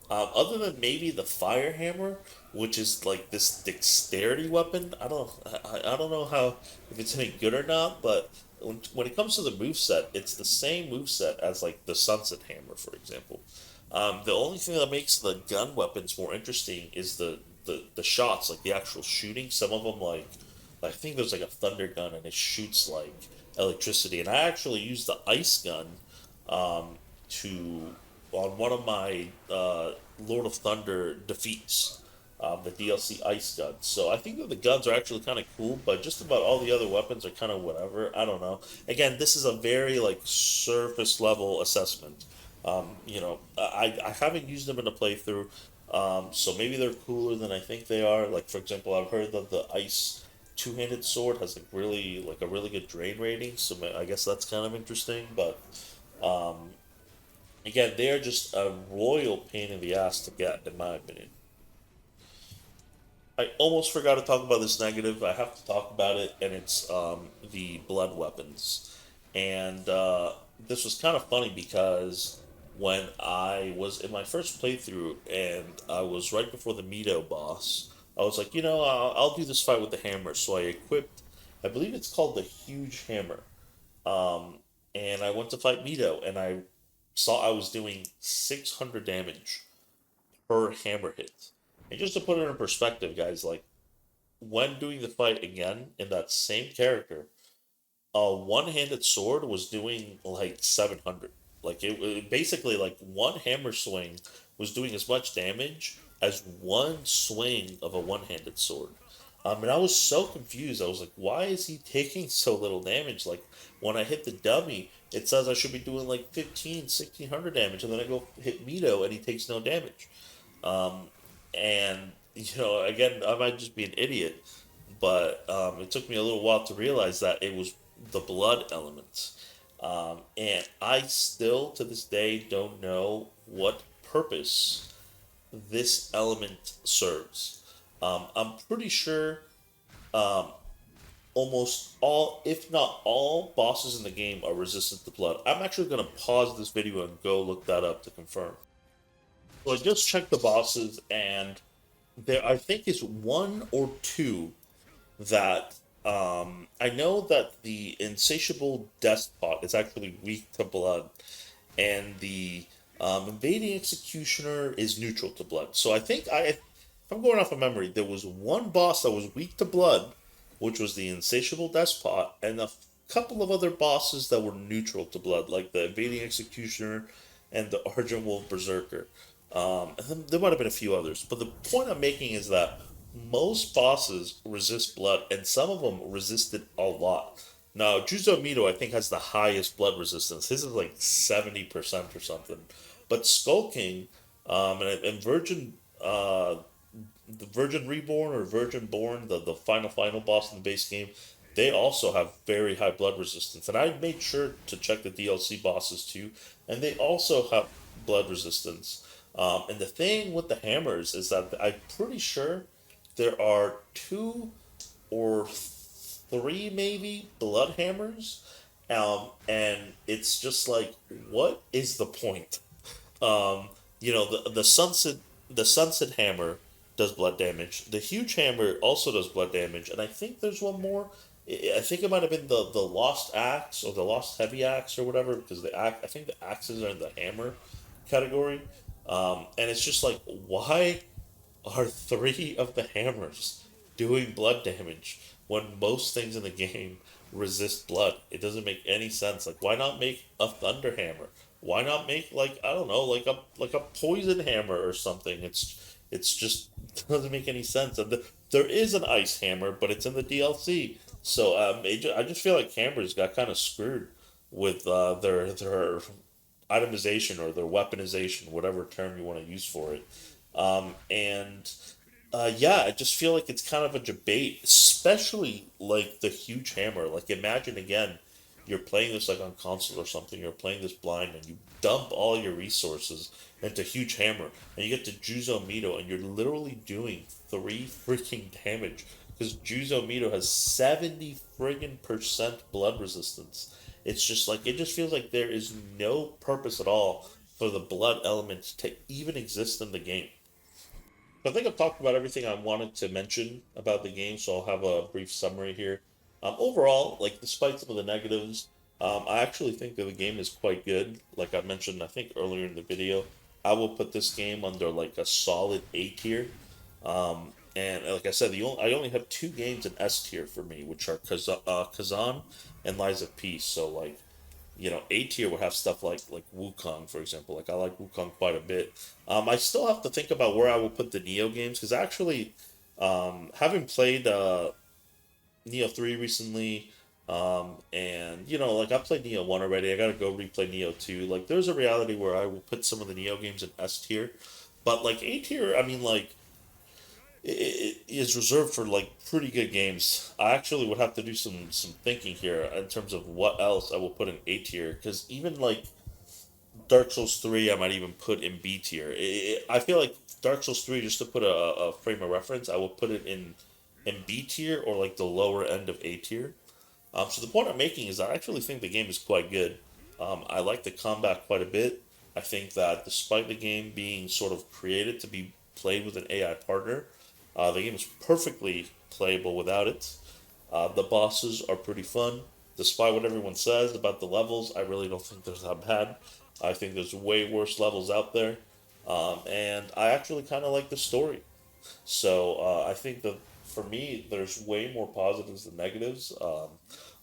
Other than maybe the fire hammer, which is like this dexterity weapon, I don't know how if it's any good or not. But when it comes to the move set, it's the same move set as like the sunset hammer, for example. The only thing that makes the gun weapons more interesting is the shots, like the actual shooting. Some of them like I think there's like a thunder gun and it shoots like electricity. And I actually used the ice gun to on one of my Lord of Thunder defeats, the DLC ice gun. So I think that the guns are actually kind of cool, but just about all the other weapons are kind of whatever. I don't know. Again, this is a very like surface level assessment. I haven't used them in a playthrough, so maybe they're cooler than I think they are. Like for example, I've heard that the ice two-handed sword has like a really good drain rating, so I guess that's kind of interesting. But again, they are just a royal pain in the ass to get, in my opinion. I almost forgot to talk about this negative. I have to talk about it, and it's the blood weapons. And this was kind of funny because when I was in my first playthrough and I was right before the Mito boss, I was like, I'll do this fight with the hammer. So I equipped, I believe it's called the Huge Hammer. Um, and I went to fight Mito, and I saw I was doing 600 damage per hammer hit. And just to put it in perspective, guys, like when doing the fight again in that same character, a one-handed sword was doing like 700. Like it basically like one hammer swing was doing as much damage as one swing of a one-handed sword. And I was so confused. I was like, why is he taking so little damage? Like when I hit the dummy, it says I should be doing like 15, 1600 damage, and then I go hit Mito and he takes no damage. And again, I might just be an idiot, but it took me a little while to realize that it was the blood element. And I still, to this day, don't know what purpose this element serves. I'm pretty sure almost all, if not all, bosses in the game are resistant to blood. I'm actually going to pause this video and go look that up to confirm. So I just checked the bosses, and there I think is one or two that I know that the insatiable despot is actually weak to blood, and the invading executioner is neutral to blood. So I think if I'm going off of memory, there was one boss that was weak to blood, which was the insatiable despot, and a couple of other bosses that were neutral to blood, like the invading executioner and the Argent Wolf Berserker. And then there might have been a few others, but the point I'm making is that most bosses resist blood, and some of them resist it a lot. Now, Juzo Mito, I think, has the highest blood resistance. His is like 70% or something. But Skull King and the Virgin Reborn or Virgin Born, the final boss in the base game, they also have very high blood resistance. And I made sure to check the DLC bosses too, and they also have blood resistance. And the thing with the hammers is that I'm pretty sure there are two or three maybe blood hammers, and it's just like, what is the point? The sunset hammer does blood damage. The huge hammer also does blood damage, and I think there's one more. I think it might have been the lost axe or the lost heavy axe or whatever, because I think the axes are in the hammer category. And it's just like, why are three of the hammers doing blood damage when most things in the game resist blood? It doesn't make any sense. Like, why not make a thunder hammer? Why not make, like, I don't know, like a poison hammer or something? It's just doesn't make any sense. And there is an ice hammer, but it's in the DLC. So I just feel like hammers got kind of screwed with their itemization or their weaponization, whatever term you want to use for it. And yeah, I just feel like it's kind of a debate, especially like the huge hammer. Like, imagine again, you're playing this like on console or something, you're playing this blind, and you dump all your resources into huge hammer, and you get to Juzo Mito, and you're literally doing three freaking damage because Juzo Mito has 70 friggin' percent blood resistance. It's just like, it just feels like there is no purpose at all for the blood element to even exist in the game. I think I've talked about everything I wanted to mention about the game, so I'll have a brief summary here. Overall, like despite some of the negatives, I actually think that the game is quite good. Like I mentioned, I think earlier in the video, I will put this game under like a solid A tier. And like I said, I only have two games in S tier for me, which are Kazan and Lies of Peace. So like, A tier would have stuff like Wukong, for example. Like I like Wukong quite a bit. I still have to think about where I will put the Neo games because actually, having played Neo 3 recently, and like I played Neo 1 already. I gotta go replay Neo 2. Like there's a reality where I will put some of the Neo games in S tier, but like A tier, I mean like it is reserved for like pretty good games. I actually would have to do some thinking here in terms of what else I will put in A tier because even like Dark Souls 3, I might even put in B tier. I feel like Dark Souls 3, just to put a frame of reference, I will put it in B tier or like the lower end of A tier. So the point I'm making is I actually think the game is quite good. I like the combat quite a bit. I think that despite the game being sort of created to be played with an AI partner, the game is perfectly playable without it. The bosses are pretty fun. Despite what everyone says about the levels, I really don't think they're that bad. I think there's way worse levels out there. And I actually kind of like the story. So I think that for me, there's way more positives than negatives.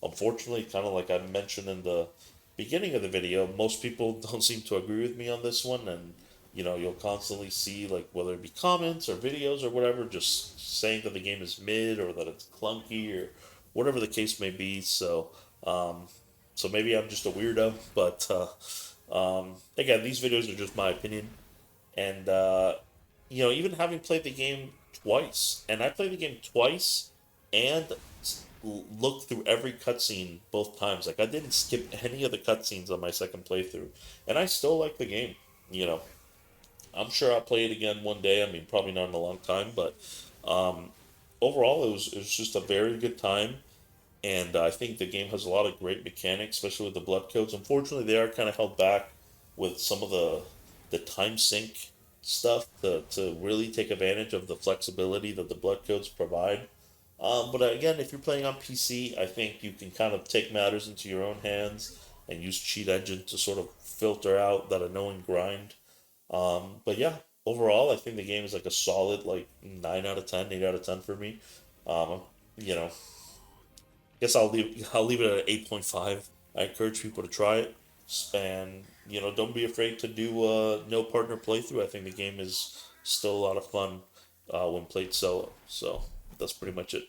Unfortunately, kind of like I mentioned in the beginning of the video, most people don't seem to agree with me on this one, and you'll constantly see like whether it be comments or videos or whatever, just saying that the game is mid or that it's clunky or whatever the case may be. So maybe I'm just a weirdo, but again, these videos are just my opinion. And even having played the game twice, and I played the game twice, and looked through every cutscene both times. Like I didn't skip any of the cutscenes on my second playthrough, and I still like the game. You know, I'm sure I'll play it again one day. I mean, probably not in a long time, but um, overall, it was just a very good time. And I think the game has a lot of great mechanics, especially with the blood codes. Unfortunately, they are kind of held back with some of the time sync stuff to really take advantage of the flexibility that the blood codes provide. But again, if you're playing on PC, I think you can kind of take matters into your own hands and use Cheat Engine to sort of filter out that annoying grind. But yeah, overall, I think the game is like a solid like 9 out of 10, 8 out of 10 for me. You know, guess I'll leave it at 8.5. I encourage people to try it, and don't be afraid to do a no partner playthrough. I think the game is still a lot of fun when played solo. So that's pretty much it.